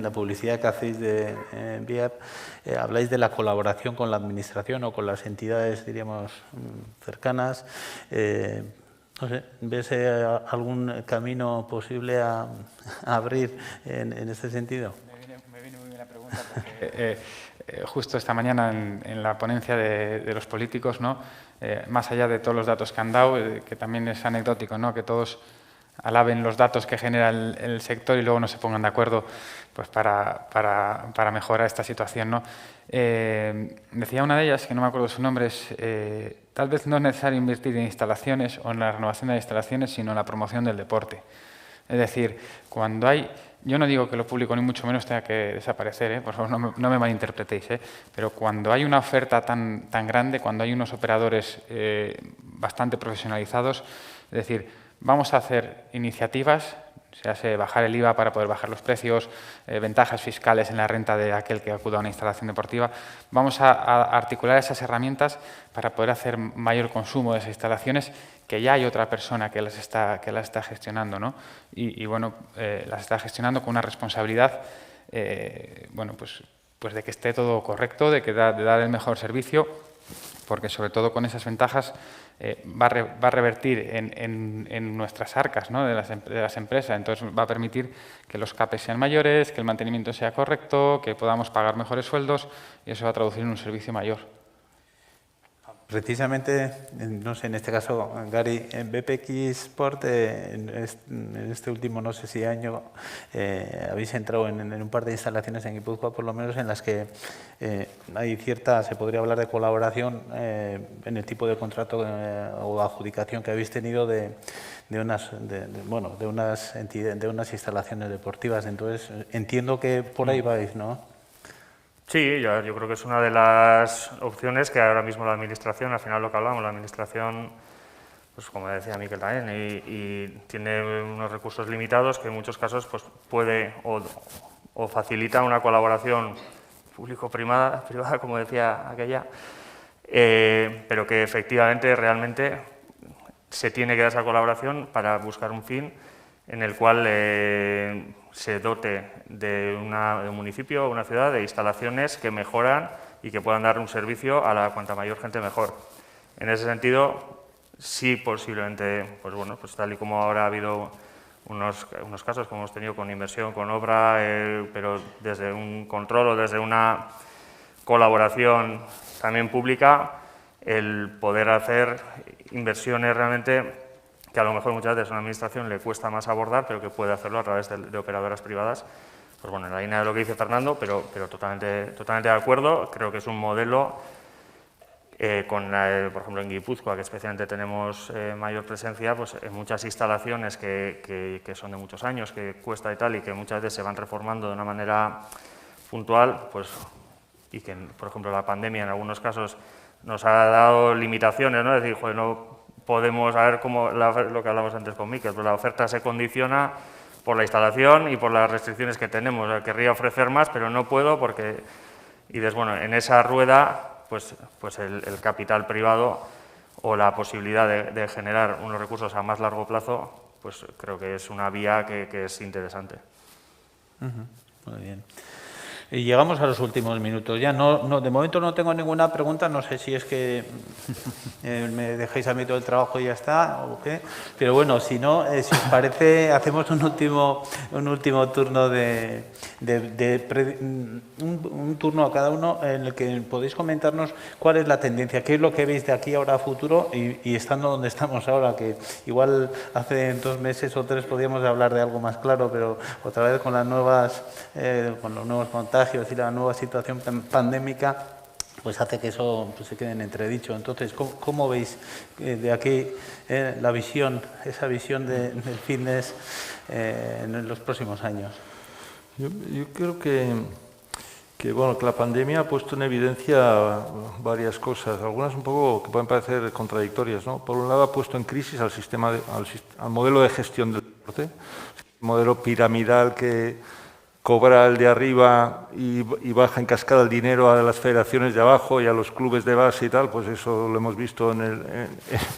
la publicidad que hacéis de VIAP, habláis de la colaboración con la administración o con las entidades, diríamos, cercanas. No sé, ¿ves algún camino posible a abrir en este sentido? Me viene muy bien la pregunta porque justo esta mañana en la ponencia de los políticos, ¿no? Más allá de todos los datos que han dado, que también es anecdótico, ¿no? Que todos alaben los datos que genera el sector y luego no se pongan de acuerdo pues para mejorar esta situación, ¿no? Decía una de ellas, que no me acuerdo su nombre, es tal vez no es necesario invertir en instalaciones o en la renovación de las instalaciones, sino en la promoción del deporte. Es decir, cuando hay... Yo no digo que lo público ni mucho menos tenga que desaparecer, por favor, no me malinterpretéis, pero cuando hay una oferta tan grande, cuando hay unos operadores bastante profesionalizados, es decir, vamos a hacer iniciativas, se hace bajar el IVA para poder bajar los precios, ventajas fiscales en la renta de aquel que acuda a una instalación deportiva. Vamos a articular esas herramientas para poder hacer mayor consumo de esas instalaciones, que ya hay otra persona que las está gestionando, ¿no? Y bueno, las está gestionando con una responsabilidad, bueno, pues de que esté todo correcto, de dar el mejor servicio, porque sobre todo con esas ventajas va a revertir en nuestras arcas, ¿no? de las empresas. Entonces va a permitir que los CAPEX sean mayores, que el mantenimiento sea correcto, que podamos pagar mejores sueldos y eso va a traducir en un servicio mayor. Precisamente, no sé, en este caso, Gary, en BPX Sport, en este último, no sé si año, habéis entrado en un par de instalaciones en Guipúzcoa, por lo menos, en las que hay cierta, se podría hablar de colaboración en el tipo de contrato o adjudicación que habéis tenido de unas instalaciones deportivas. Entonces, entiendo que por ahí vais, ¿no? Sí, yo creo que es una de las opciones que ahora mismo la Administración, al final lo que hablamos, la Administración, pues como decía Miquel también, y tiene unos recursos limitados que en muchos casos pues, puede o facilita una colaboración público-privada, como decía aquella, pero que efectivamente, realmente, se tiene que dar esa colaboración para buscar un fin en el cual se dote de un municipio o una ciudad de instalaciones que mejoran y que puedan dar un servicio a la cuanta mayor gente mejor. En ese sentido, sí posiblemente, pues bueno, pues tal y como ahora ha habido unos casos que hemos tenido con inversión, con obra, pero desde un control o desde una colaboración también pública, el poder hacer inversiones realmente que a lo mejor muchas veces a una administración le cuesta más abordar, pero que puede hacerlo a través de operadoras privadas. Pues bueno, en la línea de lo que dice Fernando, pero totalmente de acuerdo. Creo que es un modelo por ejemplo, en Guipúzcoa, que especialmente tenemos mayor presencia, pues en muchas instalaciones que son de muchos años, que cuesta y tal, y que muchas veces se van reformando de una manera puntual, pues, y que, por ejemplo, la pandemia en algunos casos nos ha dado limitaciones, ¿no? Es decir, joder, no podemos saber cómo, lo que hablamos antes con Miquel, pues la oferta se condiciona por la instalación y por las restricciones que tenemos. O sea, querría ofrecer más, pero no puedo porque... Y entonces, bueno, en esa rueda, pues el capital privado o la posibilidad de generar unos recursos a más largo plazo, pues creo que es una vía que es interesante. Muy bien. Y llegamos a los últimos minutos. Ya de momento no tengo ninguna pregunta, no sé si es que me dejáis a mí todo el trabajo y ya está, o qué. Pero bueno, si no, si os parece, hacemos un último turno un turno a cada uno en el que podéis comentarnos cuál es la tendencia, qué es lo que veis de aquí ahora a futuro y estando donde estamos ahora, que igual hace 2 meses o 3 podíamos hablar de algo más claro, pero otra vez con con los nuevos contagios y la nueva situación pandémica, pues hace que eso pues, se quede en entredicho. Entonces, ¿cómo veis de aquí esa visión del fitness en los próximos años? Yo creo que Que bueno, que la pandemia ha puesto en evidencia varias cosas, algunas un poco que pueden parecer contradictorias, ¿no? Por un lado ha puesto en crisis al al modelo de gestión del deporte, un modelo piramidal que cobra el de arriba y baja en cascada el dinero a las federaciones de abajo y a los clubes de base y tal, pues eso lo hemos visto en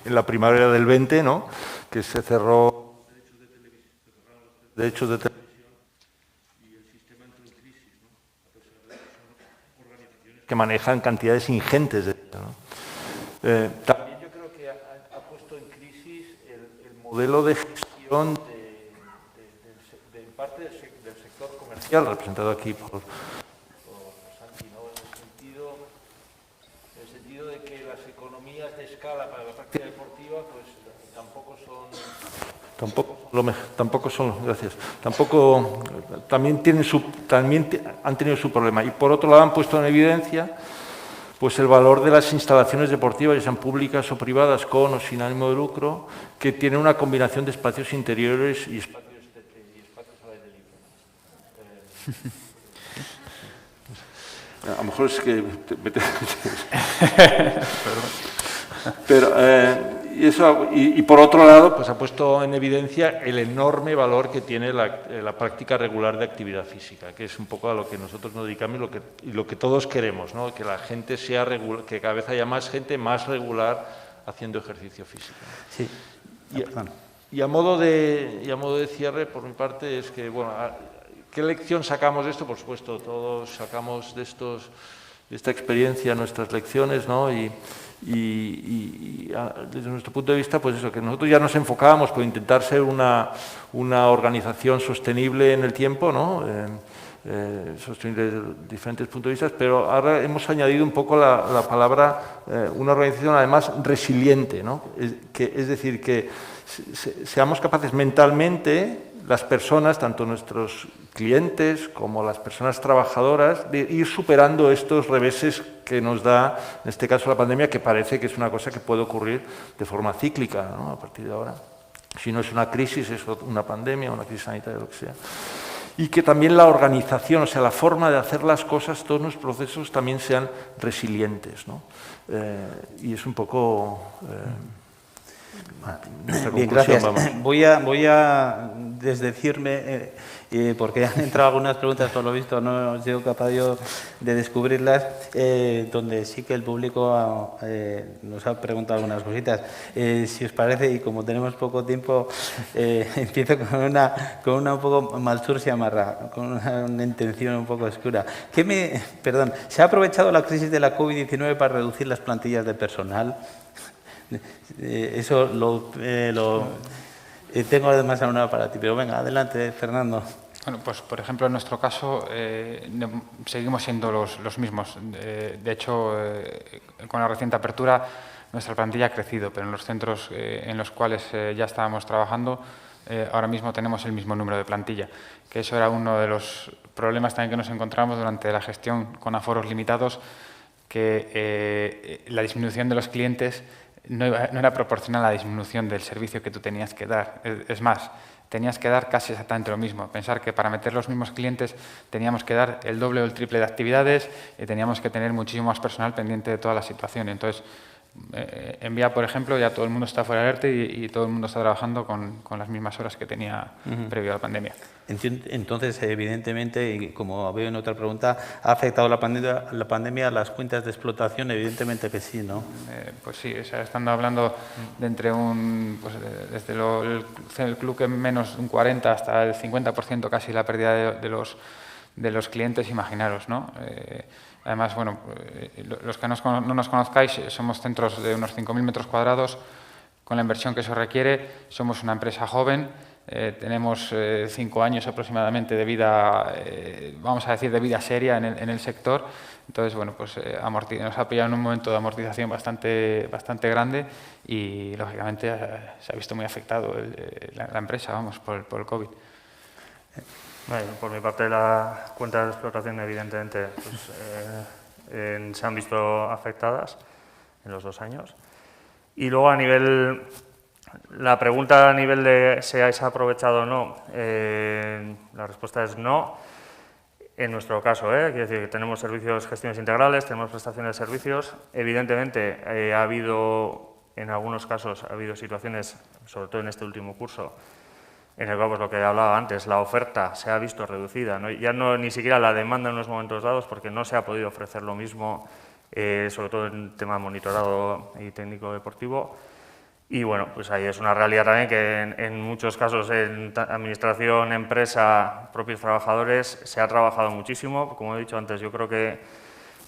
la primavera del 20, ¿no? Que se cerró derechos de televisión. Que manejan cantidades ingentes de dinero, ¿no? También yo creo que ha puesto en crisis el modelo de gestión de parte del sector comercial, representado aquí por Santi, ¿no? En el sentido de que las economías de escala para la práctica deportiva pues también han tenido su problema. Y por otro lado han puesto en evidencia pues el valor de las instalaciones deportivas, ya sean públicas o privadas, con o sin ánimo de lucro, que tienen una combinación de espacios interiores y espacios al aire libre. A lo mejor es que... Y por otro lado, pues ha puesto en evidencia el enorme valor que tiene la práctica regular de actividad física, que es un poco a lo que nosotros nos dedicamos y lo que todos queremos, ¿no? Que la gente sea regular, que cada vez haya más gente más regular haciendo ejercicio físico. Sí. Y a modo de cierre, por mi parte, es que, bueno, ¿qué lección sacamos de esto? Por supuesto, todos sacamos de esta experiencia nuestras lecciones, ¿no? Y desde nuestro punto de vista, pues eso, que nosotros ya nos enfocábamos por intentar ser una organización sostenible en el tiempo, ¿no? Sostenible desde diferentes puntos de vista, pero ahora hemos añadido un poco la palabra, una organización además resiliente, ¿no? Es decir, que seamos capaces mentalmente, las personas, tanto nuestros clientes como las personas trabajadoras, de ir superando estos reveses que nos da, en este caso, la pandemia, que parece que es una cosa que puede ocurrir de forma cíclica, ¿no? A partir de ahora. Si no es una crisis, es una pandemia, una crisis sanitaria, lo que sea. Y que también la organización, o sea, la forma de hacer las cosas, todos los procesos también sean resilientes, ¿no? Y es un poco... Bien, gracias. Voy a desdecirme porque han entrado algunas preguntas, por lo visto no he sido capaz yo de descubrirlas, donde sí que el público nos ha preguntado algunas cositas. Si os parece, y como tenemos poco tiempo, empiezo con una un poco malsursia marra, con una intención un poco oscura. Perdón, ¿se ha aprovechado la crisis de la COVID-19 para reducir las plantillas de personal? Eso tengo además una para ti, pero venga, adelante, Fernando. Bueno, pues por ejemplo, en nuestro caso seguimos siendo los mismos. De hecho, con la reciente apertura, nuestra plantilla ha crecido, pero en los centros en los cuales ya estábamos trabajando, ahora mismo tenemos el mismo número de plantilla, que eso era uno de los problemas también que nos encontramos durante la gestión con aforos limitados, que la disminución de los clientes no era proporcional a la disminución del servicio que tú tenías que dar. Es más, tenías que dar casi exactamente lo mismo. Pensar que para meter los mismos clientes teníamos que dar el doble o el triple de actividades y teníamos que tener muchísimo más personal pendiente de toda la situación. Entonces, en Vía, por ejemplo, ya todo el mundo está fuera de ERTE y todo el mundo está trabajando con las mismas horas que tenía previo a la pandemia. Entonces, evidentemente, y como veo en otra pregunta, ¿ha afectado la pandemia a las cuentas de explotación? Evidentemente que sí, ¿no? Pues sí, o sea, estando hablando de entre desde el club que menos un 40 hasta el 50% casi la pérdida de los clientes, imaginaros, ¿no? Además, bueno, los que no nos conozcáis, somos centros de unos 5.000 metros cuadrados, con la inversión que eso requiere, somos una empresa joven, tenemos 5 años aproximadamente de vida, vamos a decir, de vida seria en el sector. Entonces, bueno, pues nos ha pillado en un momento de amortización bastante grande y, lógicamente, se ha visto muy afectado la empresa, vamos, por el COVID. Bueno, por mi parte, la cuenta de explotación, evidentemente, pues, se han visto afectadas en los 2 años. Y luego, la pregunta a nivel de si se ha aprovechado o no, la respuesta es no. En nuestro caso, quiero decir que tenemos servicios, gestiones integrales, tenemos prestaciones de servicios. Evidentemente, ha habido, en algunos casos, ha habido situaciones, sobre todo en este último curso, en el cual, pues, lo que hablaba antes, la oferta se ha visto reducida, ¿no? Ya no ni siquiera la demanda en unos momentos dados, porque no se ha podido ofrecer lo mismo, sobre todo en tema monitorado y técnico deportivo. Y bueno, pues ahí es una realidad también que en muchos casos en administración, empresa, propios trabajadores, se ha trabajado muchísimo. Como he dicho antes, yo creo que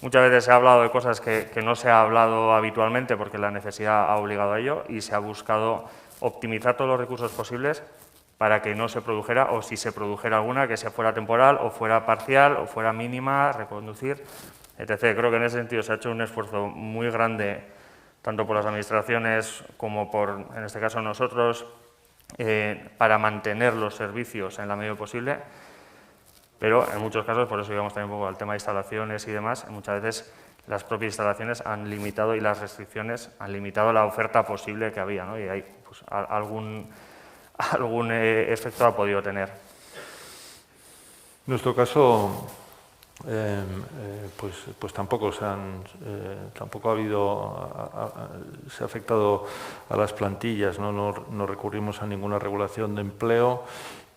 muchas veces se ha hablado de cosas que no se ha hablado habitualmente porque la necesidad ha obligado a ello, y se ha buscado optimizar todos los recursos posibles para que no se produjera, o si se produjera alguna, que sea fuera temporal o fuera parcial o fuera mínima, reconducir, etc. Creo que en ese sentido se ha hecho un esfuerzo muy grande, tanto por las administraciones como por, en este caso, nosotros, para mantener los servicios en la medida posible. Pero en muchos casos, por eso llegamos también un poco al tema de instalaciones y demás, muchas veces las propias instalaciones han limitado, y las restricciones han limitado la oferta posible que había, ¿no? Y ahí, pues, algún efecto ha podido tener. En nuestro caso, pues tampoco se ha afectado a las plantillas, ¿no? No recurrimos a ninguna regulación de empleo,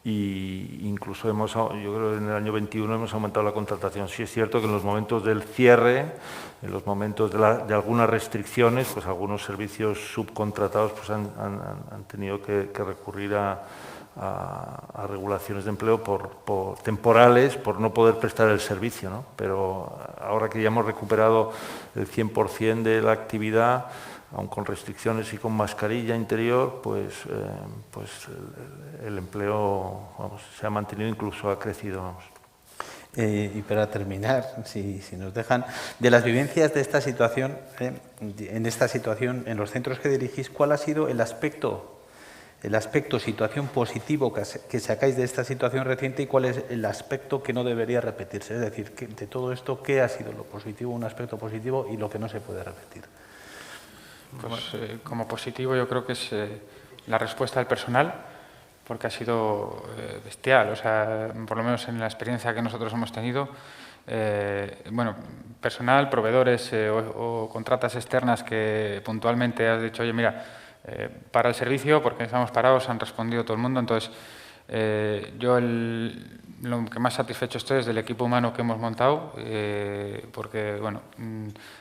y incluso yo creo que en el año 21 hemos aumentado la contratación. Sí es cierto que en los momentos del cierre, en los momentos de algunas restricciones, pues algunos servicios subcontratados pues han tenido que recurrir a regulaciones de empleo temporales, por no poder prestar el servicio, ¿no? Pero ahora que ya hemos recuperado el 100% de la actividad, aun con restricciones y con mascarilla interior, pues el empleo, vamos, se ha mantenido, incluso ha crecido, vamos. Y para terminar, si nos dejan, de las vivencias de esta situación, en los centros que dirigís, ¿cuál ha sido el aspecto, situación positivo que sacáis de esta situación reciente, y cuál es el aspecto que no debería repetirse? Es decir, de todo esto, ¿qué ha sido lo positivo, un aspecto positivo, y lo que no se puede repetir? Pues como positivo yo creo que es la respuesta del personal, porque ha sido bestial, o sea, por lo menos en la experiencia que nosotros hemos tenido. Bueno, personal, proveedores o contratas externas que puntualmente has dicho, oye, mira, para el servicio porque estamos parados, han respondido todo el mundo. Entonces, yo lo que más satisfecho estoy es del equipo humano que hemos montado, porque, bueno,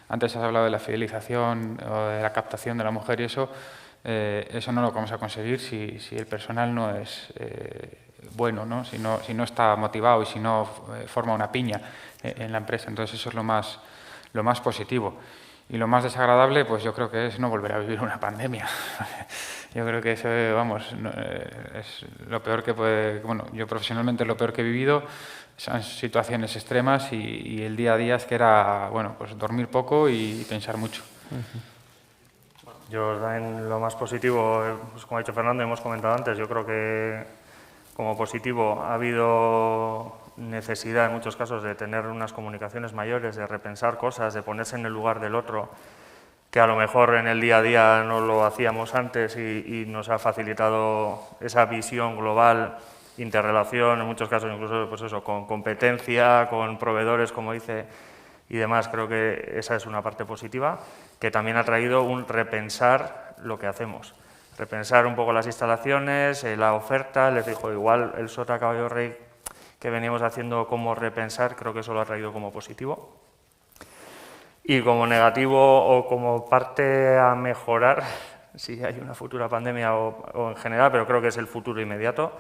antes has hablado de la fidelización o de la captación de la mujer, y eso no lo vamos a conseguir si el personal no es bueno, ¿no? Si no está motivado y si no forma una piña en la empresa. Entonces, eso es lo más positivo. Y lo más desagradable, pues yo creo que es no volver a vivir una pandemia. Yo creo que eso, vamos, es lo peor que puede... Bueno, yo profesionalmente lo peor que he vivido son situaciones extremas, y el día a día es que era, bueno, pues dormir poco y pensar mucho. Yo también lo más positivo, pues como ha dicho Fernando, hemos comentado antes, yo creo que como positivo ha habido necesidad en muchos casos de tener unas comunicaciones mayores, de repensar cosas, de ponerse en el lugar del otro, que a lo mejor en el día a día no lo hacíamos antes, y nos ha facilitado esa visión global, interrelación, en muchos casos incluso, pues eso, con competencia, con proveedores, como dice, y demás. Creo que esa es una parte positiva, que también ha traído un repensar lo que hacemos. Repensar un poco las instalaciones, la oferta. Les dijo, igual el Sota Caballo Rey que veníamos haciendo como repensar, creo que eso lo ha traído como positivo. Y como negativo, o como parte a mejorar, si hay una futura pandemia o en general, pero creo que es el futuro inmediato,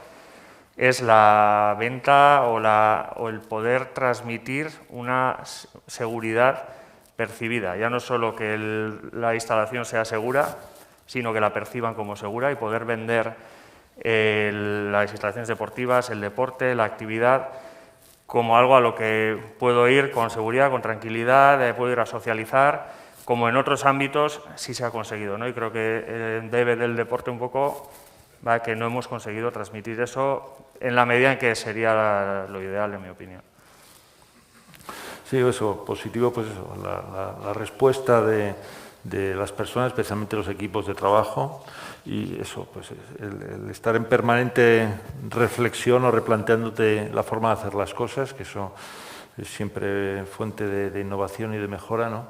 es la venta o el poder transmitir una seguridad percibida. Ya no solo que la instalación sea segura, sino que la perciban como segura, y poder vender las instalaciones deportivas, el deporte, la actividad, como algo a lo que puedo ir con seguridad, con tranquilidad, puedo ir a socializar, como en otros ámbitos sí se ha conseguido, ¿no? Y creo que debe del deporte un poco que no hemos conseguido transmitir eso en la medida en que sería lo ideal, en mi opinión. Sí, eso, positivo, pues eso, la respuesta de las personas, especialmente los equipos de trabajo, Y eso, pues el estar en permanente reflexión o replanteándote la forma de hacer las cosas, que eso es siempre fuente de innovación y de mejora, ¿no?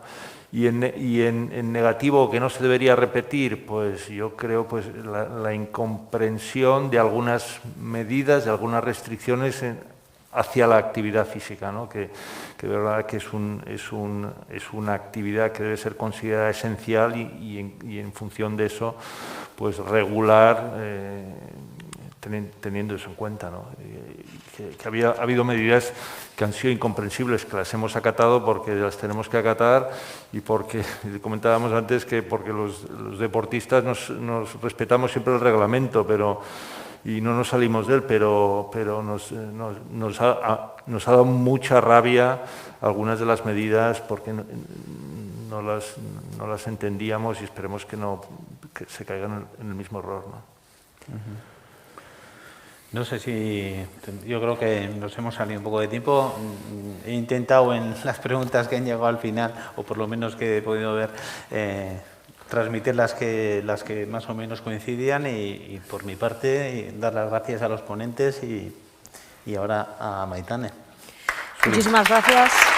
Y en negativo, que no se debería repetir, pues yo creo pues la incomprensión de algunas medidas, de algunas restricciones hacia la actividad física, ¿no? Que de verdad que es una actividad que debe ser considerada esencial y en función de eso, pues regular, teniendo eso en cuenta, ¿no? Que ha habido medidas que han sido incomprensibles, que las hemos acatado porque las tenemos que acatar y porque, comentábamos antes, que porque los deportistas nos respetamos siempre el reglamento, y no nos salimos de él, pero nos ha dado mucha rabia algunas de las medidas porque no las entendíamos y esperemos que se caigan en el mismo error, ¿no? No sé si... Yo creo que nos hemos salido un poco de tiempo. He intentado en las preguntas que han llegado al final, o por lo menos que he podido ver, transmitir las que más o menos coincidían y por mi parte dar las gracias a los ponentes y ahora a Maitane. Muchísimas gracias.